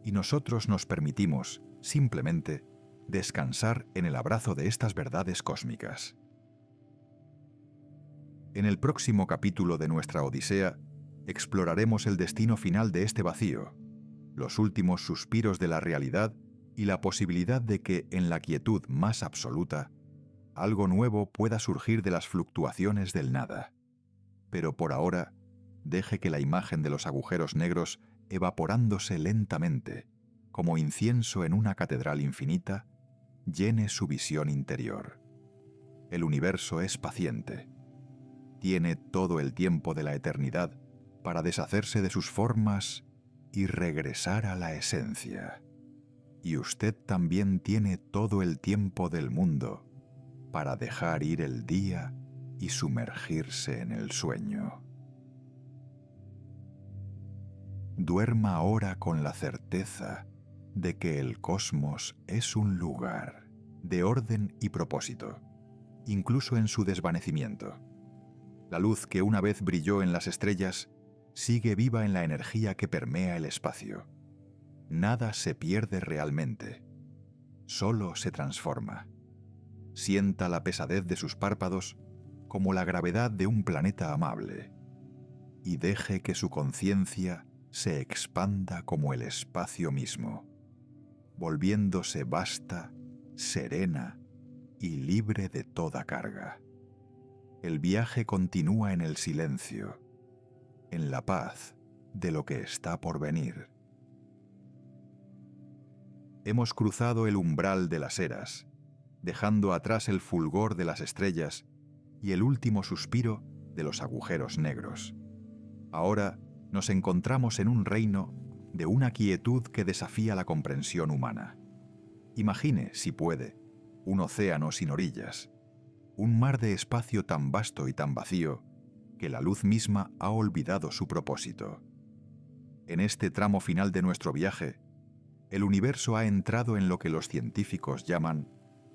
y nosotros nos permitimos, simplemente, descansar en el abrazo de estas verdades cósmicas. En el próximo capítulo de nuestra Odisea, exploraremos el destino final de este vacío, los últimos suspiros de la realidad y la posibilidad de que, en la quietud más absoluta, algo nuevo pueda surgir de las fluctuaciones del nada. Pero por ahora, deje que la imagen de los agujeros negros, evaporándose lentamente, como incienso en una catedral infinita, llene su visión interior. El universo es paciente. Tiene todo el tiempo de la eternidad para deshacerse de sus formas y regresar a la esencia. Y usted también tiene todo el tiempo del mundo para dejar ir el día y sumergirse en el sueño. Duerma ahora con la certeza de que el cosmos es un lugar de orden y propósito, incluso en su desvanecimiento. La luz que una vez brilló en las estrellas sigue viva en la energía que permea el espacio. Nada se pierde realmente, solo se transforma. Sienta la pesadez de sus párpados como la gravedad de un planeta amable y deje que su conciencia se expanda como el espacio mismo, volviéndose vasta, serena y libre de toda carga. El viaje continúa en el silencio, en la paz de lo que está por venir. Hemos cruzado el umbral de las eras, dejando atrás el fulgor de las estrellas y el último suspiro de los agujeros negros. Ahora nos encontramos en un reino de una quietud que desafía la comprensión humana. Imagine, si puede, un océano sin orillas, un mar de espacio tan vasto y tan vacío que la luz misma ha olvidado su propósito. En este tramo final de nuestro viaje, el universo ha entrado en lo que los científicos llaman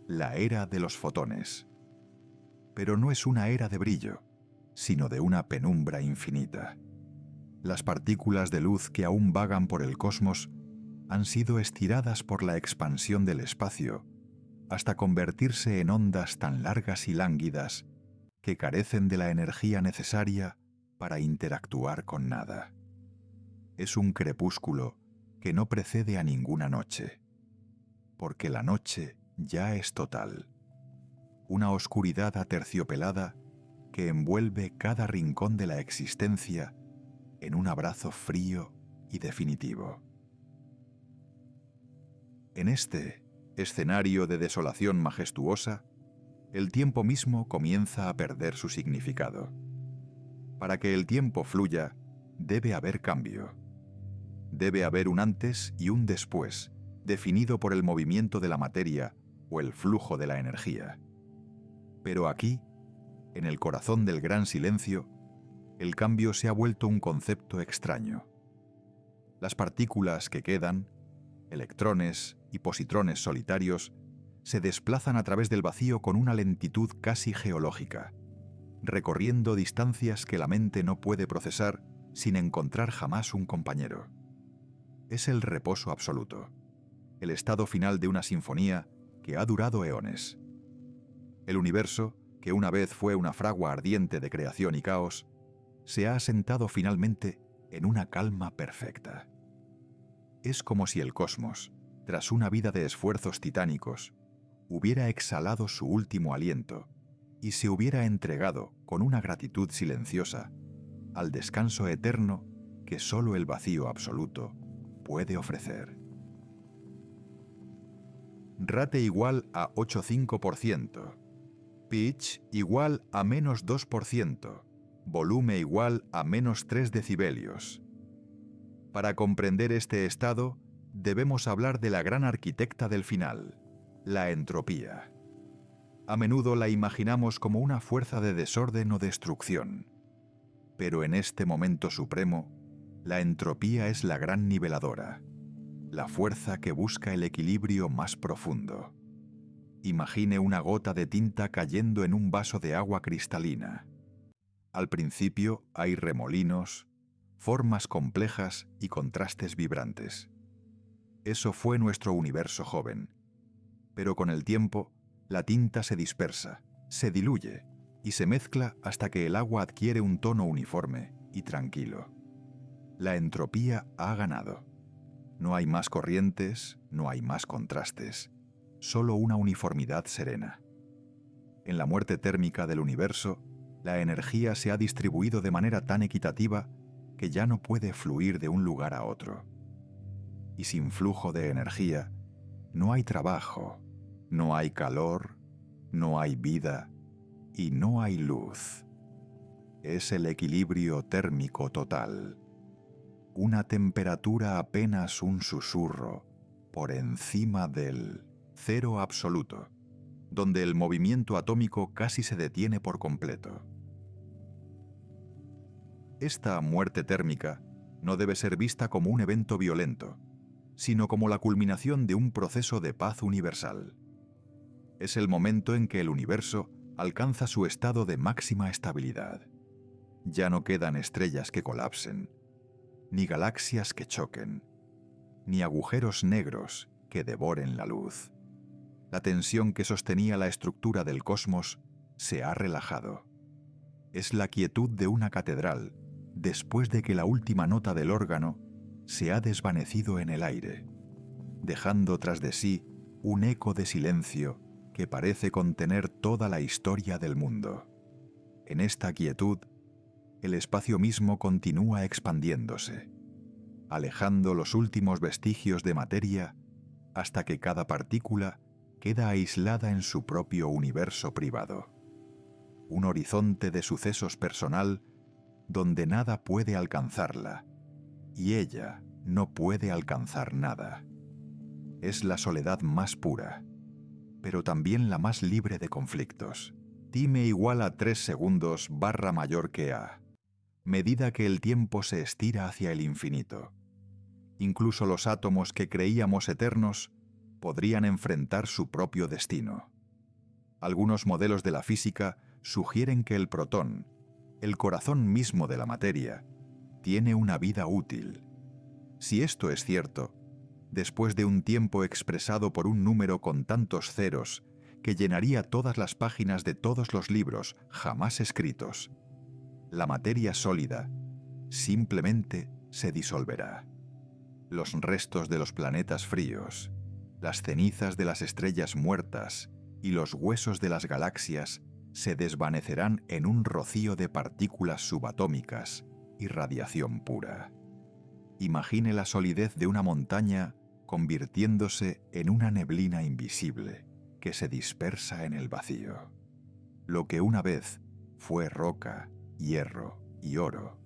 la era de los fotones. Pero no es una era de brillo, sino de una penumbra infinita. Las partículas de luz que aún vagan por el cosmos han sido estiradas por la expansión del espacio hasta convertirse en ondas tan largas y lánguidas que carecen de la energía necesaria para interactuar con nada. Es un crepúsculo que no precede a ninguna noche, porque la noche ya es total, una oscuridad aterciopelada que envuelve cada rincón de la existencia en un abrazo frío y definitivo. En este escenario de desolación majestuosa, el tiempo mismo comienza a perder su significado. Para que el tiempo fluya, debe haber cambio. Debe haber un antes y un después, definido por el movimiento de la materia o el flujo de la energía. Pero aquí, en el corazón del gran silencio, el cambio se ha vuelto un concepto extraño. Las partículas que quedan, electrones y positrones solitarios, se desplazan a través del vacío con una lentitud casi geológica, recorriendo distancias que la mente no puede procesar sin encontrar jamás un compañero. Es el reposo absoluto, el estado final de una sinfonía que ha durado eones. El universo, que una vez fue una fragua ardiente de creación y caos, se ha asentado finalmente en una calma perfecta. Es como si el cosmos, tras una vida de esfuerzos titánicos, hubiera exhalado su último aliento y se hubiera entregado con una gratitud silenciosa al descanso eterno que solo el vacío absoluto puede ofrecer. Rate igual a 8,5%, pitch igual a menos 2%, volumen igual a menos 3 decibelios. Para comprender este estado, debemos hablar de la gran arquitecta del final, la entropía. A menudo la imaginamos como una fuerza de desorden o destrucción, pero en este momento supremo, la entropía es la gran niveladora, la fuerza que busca el equilibrio más profundo. Imagine una gota de tinta cayendo en un vaso de agua cristalina. Al principio hay remolinos, formas complejas y contrastes vibrantes. Eso fue nuestro universo joven. Pero con el tiempo, la tinta se dispersa, se diluye y se mezcla hasta que el agua adquiere un tono uniforme y tranquilo. La entropía ha ganado. No hay más corrientes, no hay más contrastes, solo una uniformidad serena. En la muerte térmica del universo, la energía se ha distribuido de manera tan equitativa que ya no puede fluir de un lugar a otro. Y sin flujo de energía, no hay trabajo, no hay calor, no hay vida y no hay luz. Es el equilibrio térmico total. Una temperatura apenas un susurro por encima del cero absoluto, donde el movimiento atómico casi se detiene por completo. Esta muerte térmica no debe ser vista como un evento violento, sino como la culminación de un proceso de paz universal. Es el momento en que el universo alcanza su estado de máxima estabilidad. Ya no quedan estrellas que colapsen, ni galaxias que choquen, ni agujeros negros que devoren la luz. La tensión que sostenía la estructura del cosmos se ha relajado. Es la quietud de una catedral después de que la última nota del órgano se ha desvanecido en el aire, dejando tras de sí un eco de silencio que parece contener toda la historia del mundo. En esta quietud, el espacio mismo continúa expandiéndose, alejando los últimos vestigios de materia hasta que cada partícula queda aislada en su propio universo privado. Un horizonte de sucesos personal donde nada puede alcanzarla y ella no puede alcanzar nada. Es la soledad más pura, pero también la más libre de conflictos. Time igual a 3 segundos barra mayor que A, medida que el tiempo se estira hacia el infinito. Incluso los átomos que creíamos eternos podrían enfrentar su propio destino. Algunos modelos de la física sugieren que el protón, el corazón mismo de la materia, tiene una vida útil. Si esto es cierto, después de un tiempo expresado por un número con tantos ceros que llenaría todas las páginas de todos los libros jamás escritos, la materia sólida simplemente se disolverá. Los restos de los planetas fríos, las cenizas de las estrellas muertas y los huesos de las galaxias se desvanecerán en un rocío de partículas subatómicas y radiación pura. Imagine la solidez de una montaña convirtiéndose en una neblina invisible que se dispersa en el vacío. Lo que una vez fue roca, hierro y oro,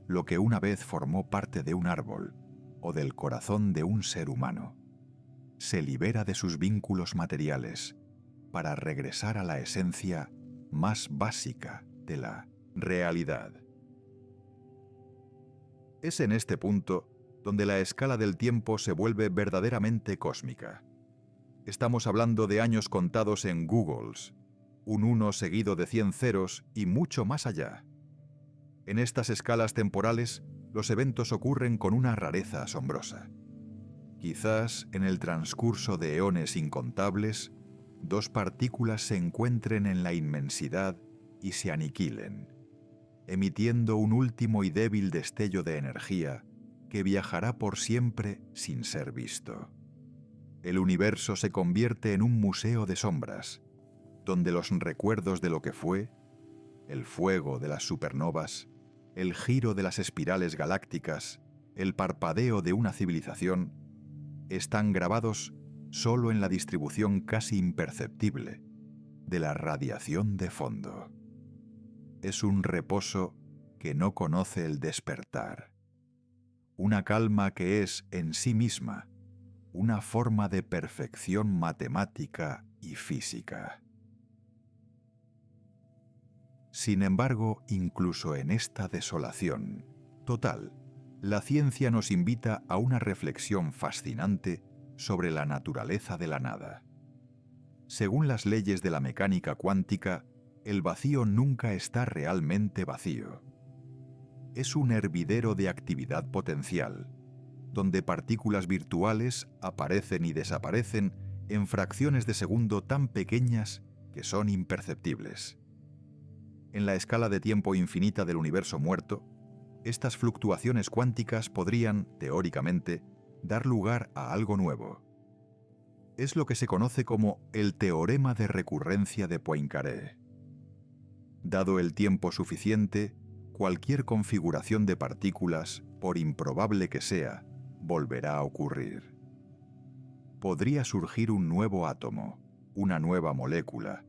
lo que una vez formó parte de un árbol o del corazón de un ser humano, se libera de sus vínculos materiales para regresar a la esencia más básica de la realidad. Es en este punto donde la escala del tiempo se vuelve verdaderamente cósmica. Estamos hablando de años contados en googles, un 1 seguido de 100 ceros y mucho más allá. En estas escalas temporales, los eventos ocurren con una rareza asombrosa. Quizás en el transcurso de eones incontables, dos partículas se encuentren en la inmensidad y se aniquilen, emitiendo un último y débil destello de energía que viajará por siempre sin ser visto. El universo se convierte en un museo de sombras, donde los recuerdos de lo que fue, el fuego de las supernovas, el giro de las espirales galácticas, el parpadeo de una civilización, están grabados solo en la distribución casi imperceptible de la radiación de fondo. Es un reposo que no conoce el despertar, una calma que es en sí misma una forma de perfección matemática y física. Sin embargo, incluso en esta desolación total, la ciencia nos invita a una reflexión fascinante sobre la naturaleza de la nada. Según las leyes de la mecánica cuántica, el vacío nunca está realmente vacío. Es un hervidero de actividad potencial, donde partículas virtuales aparecen y desaparecen en fracciones de segundo tan pequeñas que son imperceptibles. En la escala de tiempo infinita del universo muerto, estas fluctuaciones cuánticas podrían, teóricamente, dar lugar a algo nuevo. Es lo que se conoce como el teorema de recurrencia de Poincaré. Dado el tiempo suficiente, cualquier configuración de partículas, por improbable que sea, volverá a ocurrir. Podría surgir un nuevo átomo, una nueva molécula,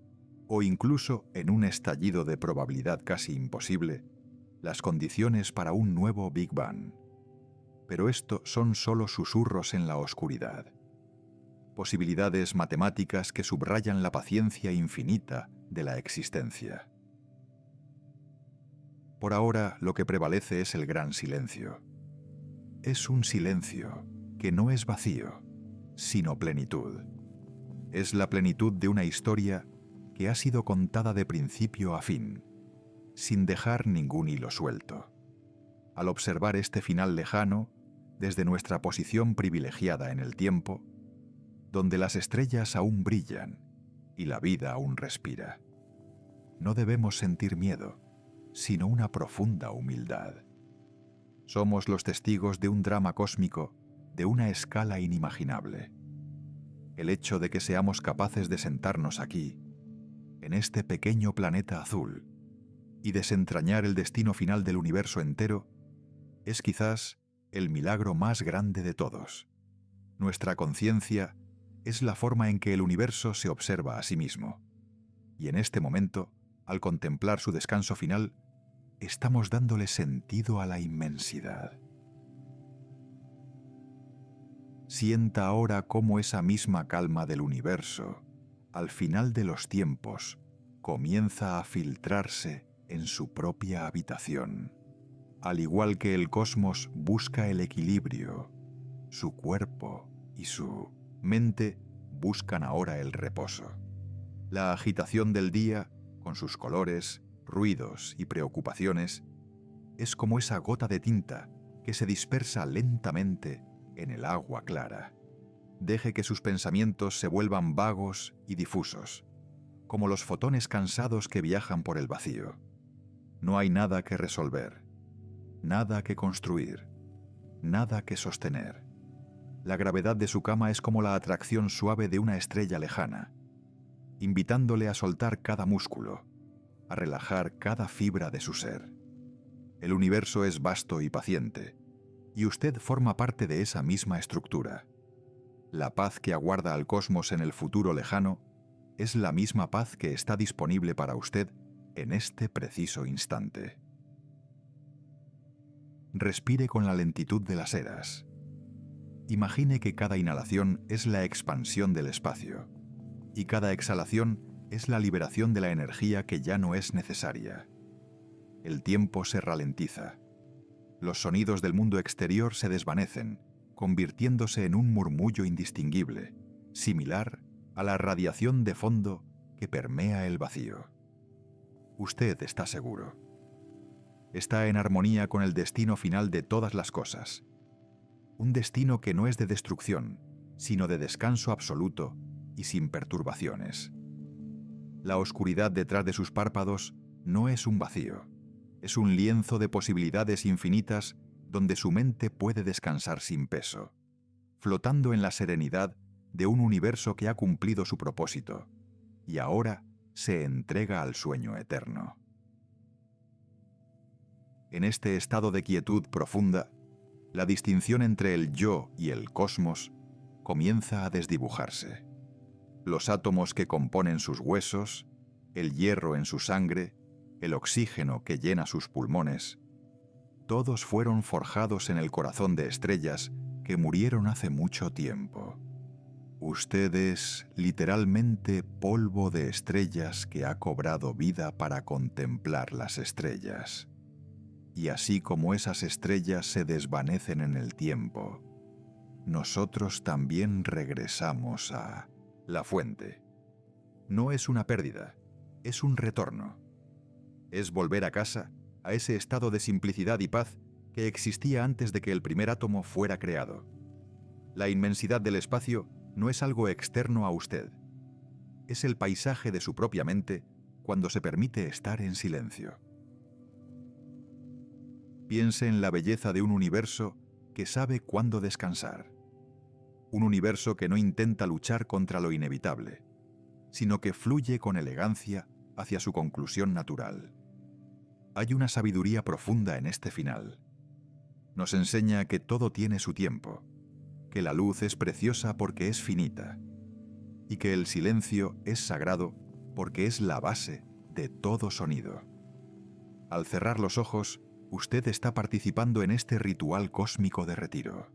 o incluso, en un estallido de probabilidad casi imposible, las condiciones para un nuevo Big Bang. Pero esto son solo susurros en la oscuridad. Posibilidades matemáticas que subrayan la paciencia infinita de la existencia. Por ahora, lo que prevalece es el gran silencio. Es un silencio que no es vacío, sino plenitud. Es la plenitud de una historia que ha sido contada de principio a fin, sin dejar ningún hilo suelto. Al observar este final lejano, desde nuestra posición privilegiada en el tiempo, donde las estrellas aún brillan y la vida aún respira, no debemos sentir miedo, sino una profunda humildad. Somos los testigos de un drama cósmico de una escala inimaginable. El hecho de que seamos capaces de sentarnos aquí, en este pequeño planeta azul, y desentrañar el destino final del universo entero, es quizás el milagro más grande de todos. Nuestra conciencia es la forma en que el universo se observa a sí mismo. Y en este momento, al contemplar su descanso final, estamos dándole sentido a la inmensidad. Sienta ahora cómo esa misma calma del universo, al final de los tiempos, comienza a filtrarse en su propia habitación. Al igual que el cosmos busca el equilibrio, su cuerpo y su mente buscan ahora el reposo. La agitación del día, con sus colores, ruidos y preocupaciones, es como esa gota de tinta que se dispersa lentamente en el agua clara. Deje que sus pensamientos se vuelvan vagos y difusos, como los fotones cansados que viajan por el vacío. No hay nada que resolver, nada que construir, nada que sostener. La gravedad de su cama es como la atracción suave de una estrella lejana, invitándole a soltar cada músculo, a relajar cada fibra de su ser. El universo es vasto y paciente, y usted forma parte de esa misma estructura. La paz que aguarda al cosmos en el futuro lejano es la misma paz que está disponible para usted en este preciso instante. Respire con la lentitud de las eras. Imagine que cada inhalación es la expansión del espacio, y cada exhalación es la liberación de la energía que ya no es necesaria. El tiempo se ralentiza. Los sonidos del mundo exterior se desvanecen, convirtiéndose en un murmullo indistinguible, similar a la radiación de fondo que permea el vacío. Usted está seguro. Está en armonía con el destino final de todas las cosas. Un destino que no es de destrucción, sino de descanso absoluto y sin perturbaciones. La oscuridad detrás de sus párpados no es un vacío, es un lienzo de posibilidades infinitas donde su mente puede descansar sin peso, flotando en la serenidad de un universo que ha cumplido su propósito y ahora se entrega al sueño eterno. En este estado de quietud profunda, la distinción entre el yo y el cosmos comienza a desdibujarse. Los átomos que componen sus huesos, el hierro en su sangre, el oxígeno que llena sus pulmones, todos fueron forjados en el corazón de estrellas que murieron hace mucho tiempo. Usted es literalmente polvo de estrellas que ha cobrado vida para contemplar las estrellas. Y así como esas estrellas se desvanecen en el tiempo, nosotros también regresamos a la fuente. No es una pérdida, es un retorno. Es volver a casa, a ese estado de simplicidad y paz que existía antes de que el primer átomo fuera creado. La inmensidad del espacio no es algo externo a usted. Es el paisaje de su propia mente cuando se permite estar en silencio. Piense en la belleza de un universo que sabe cuándo descansar. Un universo que no intenta luchar contra lo inevitable, sino que fluye con elegancia hacia su conclusión natural. Hay una sabiduría profunda en este final. Nos enseña que todo tiene su tiempo, que la luz es preciosa porque es finita, y que el silencio es sagrado porque es la base de todo sonido. Al cerrar los ojos, usted está participando en este ritual cósmico de retiro.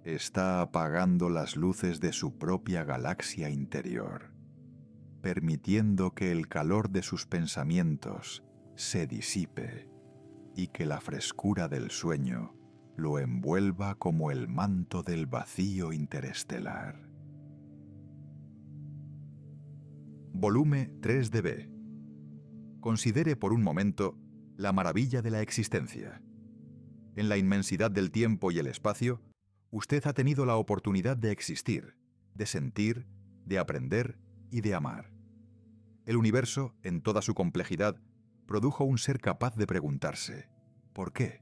Está apagando las luces de su propia galaxia interior, permitiendo que el calor de sus pensamientos se disipe y que la frescura del sueño lo envuelva como el manto del vacío interestelar. Volumen 3 de B. Considere por un momento la maravilla de la existencia. En la inmensidad del tiempo y el espacio, usted ha tenido la oportunidad de existir, de sentir, de aprender y de amar. El universo, en toda su complejidad, produjo un ser capaz de preguntarse, ¿por qué?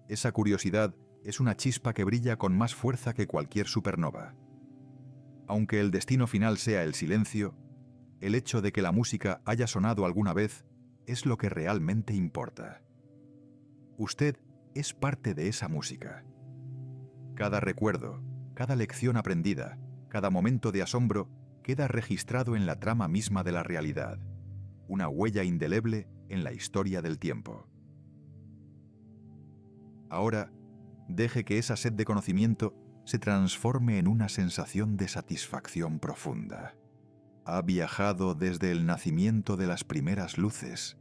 Esa curiosidad es una chispa que brilla con más fuerza que cualquier supernova. Aunque el destino final sea el silencio, el hecho de que la música haya sonado alguna vez es lo que realmente importa. Usted es parte de esa música. Cada recuerdo, cada lección aprendida, cada momento de asombro queda registrado en la trama misma de la realidad, una huella indeleble en la historia del tiempo. Ahora, deje que esa sed de conocimiento se transforme en una sensación de satisfacción profunda. Ha viajado desde el nacimiento de las primeras luces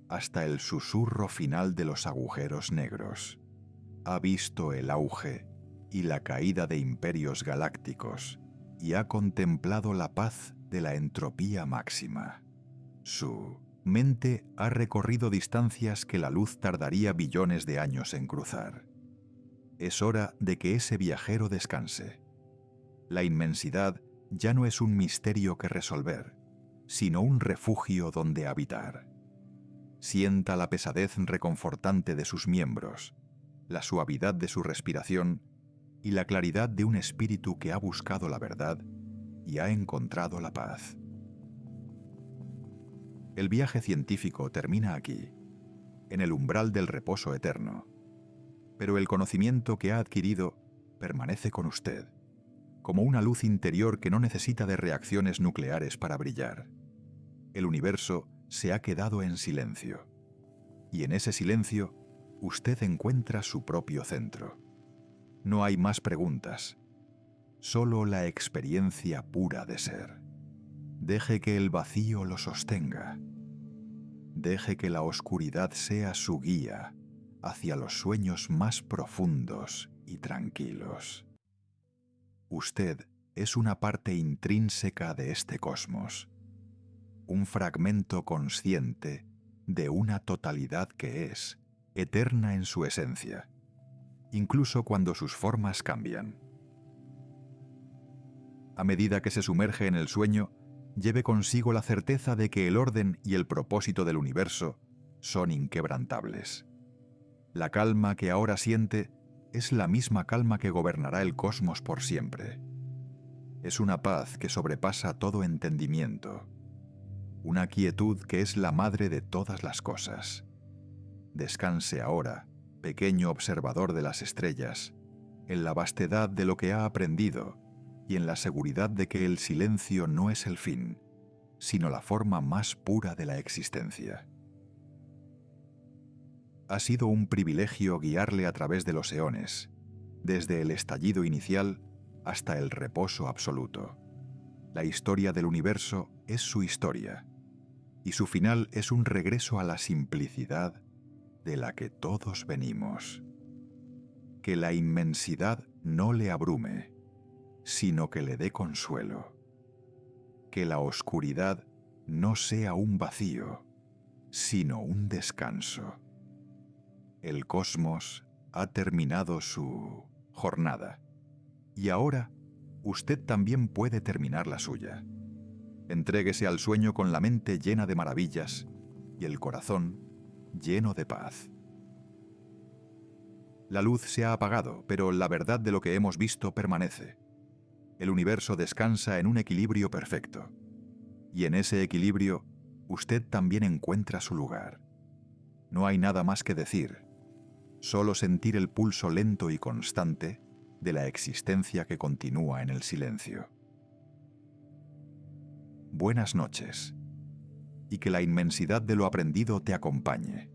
hasta el susurro final de los agujeros negros. Ha visto el auge y la caída de imperios galácticos y ha contemplado la paz de la entropía máxima. Su mente ha recorrido distancias que la luz tardaría billones de años en cruzar. Es hora de que ese viajero descanse. La inmensidad ya no es un misterio que resolver, sino un refugio donde habitar. Sienta la pesadez reconfortante de sus miembros, la suavidad de su respiración y la claridad de un espíritu que ha buscado la verdad y ha encontrado la paz. El viaje científico termina aquí, en el umbral del reposo eterno, pero el conocimiento que ha adquirido permanece con usted, como una luz interior que no necesita de reacciones nucleares para brillar. El universo se ha quedado en silencio, y en ese silencio usted encuentra su propio centro. No hay más preguntas, solo la experiencia pura de ser. Deje que el vacío lo sostenga. Deje que la oscuridad sea su guía hacia los sueños más profundos y tranquilos. Usted es una parte intrínseca de este cosmos, un fragmento consciente de una totalidad que es eterna en su esencia, incluso cuando sus formas cambian. A medida que se sumerge en el sueño, lleve consigo la certeza de que el orden y el propósito del universo son inquebrantables. La calma que ahora siente es la misma calma que gobernará el cosmos por siempre. Es una paz que sobrepasa todo entendimiento, una quietud que es la madre de todas las cosas. Descanse ahora, pequeño observador de las estrellas, en la vastedad de lo que ha aprendido y en la seguridad de que el silencio no es el fin, sino la forma más pura de la existencia. Ha sido un privilegio guiarle a través de los eones, desde el estallido inicial hasta el reposo absoluto. La historia del universo es su historia, y su final es un regreso a la simplicidad de la que todos venimos. Que la inmensidad no le abrume, sino que le dé consuelo. Que la oscuridad no sea un vacío, sino un descanso. El cosmos ha terminado su jornada, y ahora usted también puede terminar la suya. Entréguese al sueño con la mente llena de maravillas y el corazón lleno de paz. La luz se ha apagado, pero la verdad de lo que hemos visto permanece. El universo descansa en un equilibrio perfecto, y en ese equilibrio usted también encuentra su lugar. No hay nada más que decir, solo sentir el pulso lento y constante de la existencia que continúa en el silencio. Buenas noches, y que la inmensidad de lo aprendido te acompañe.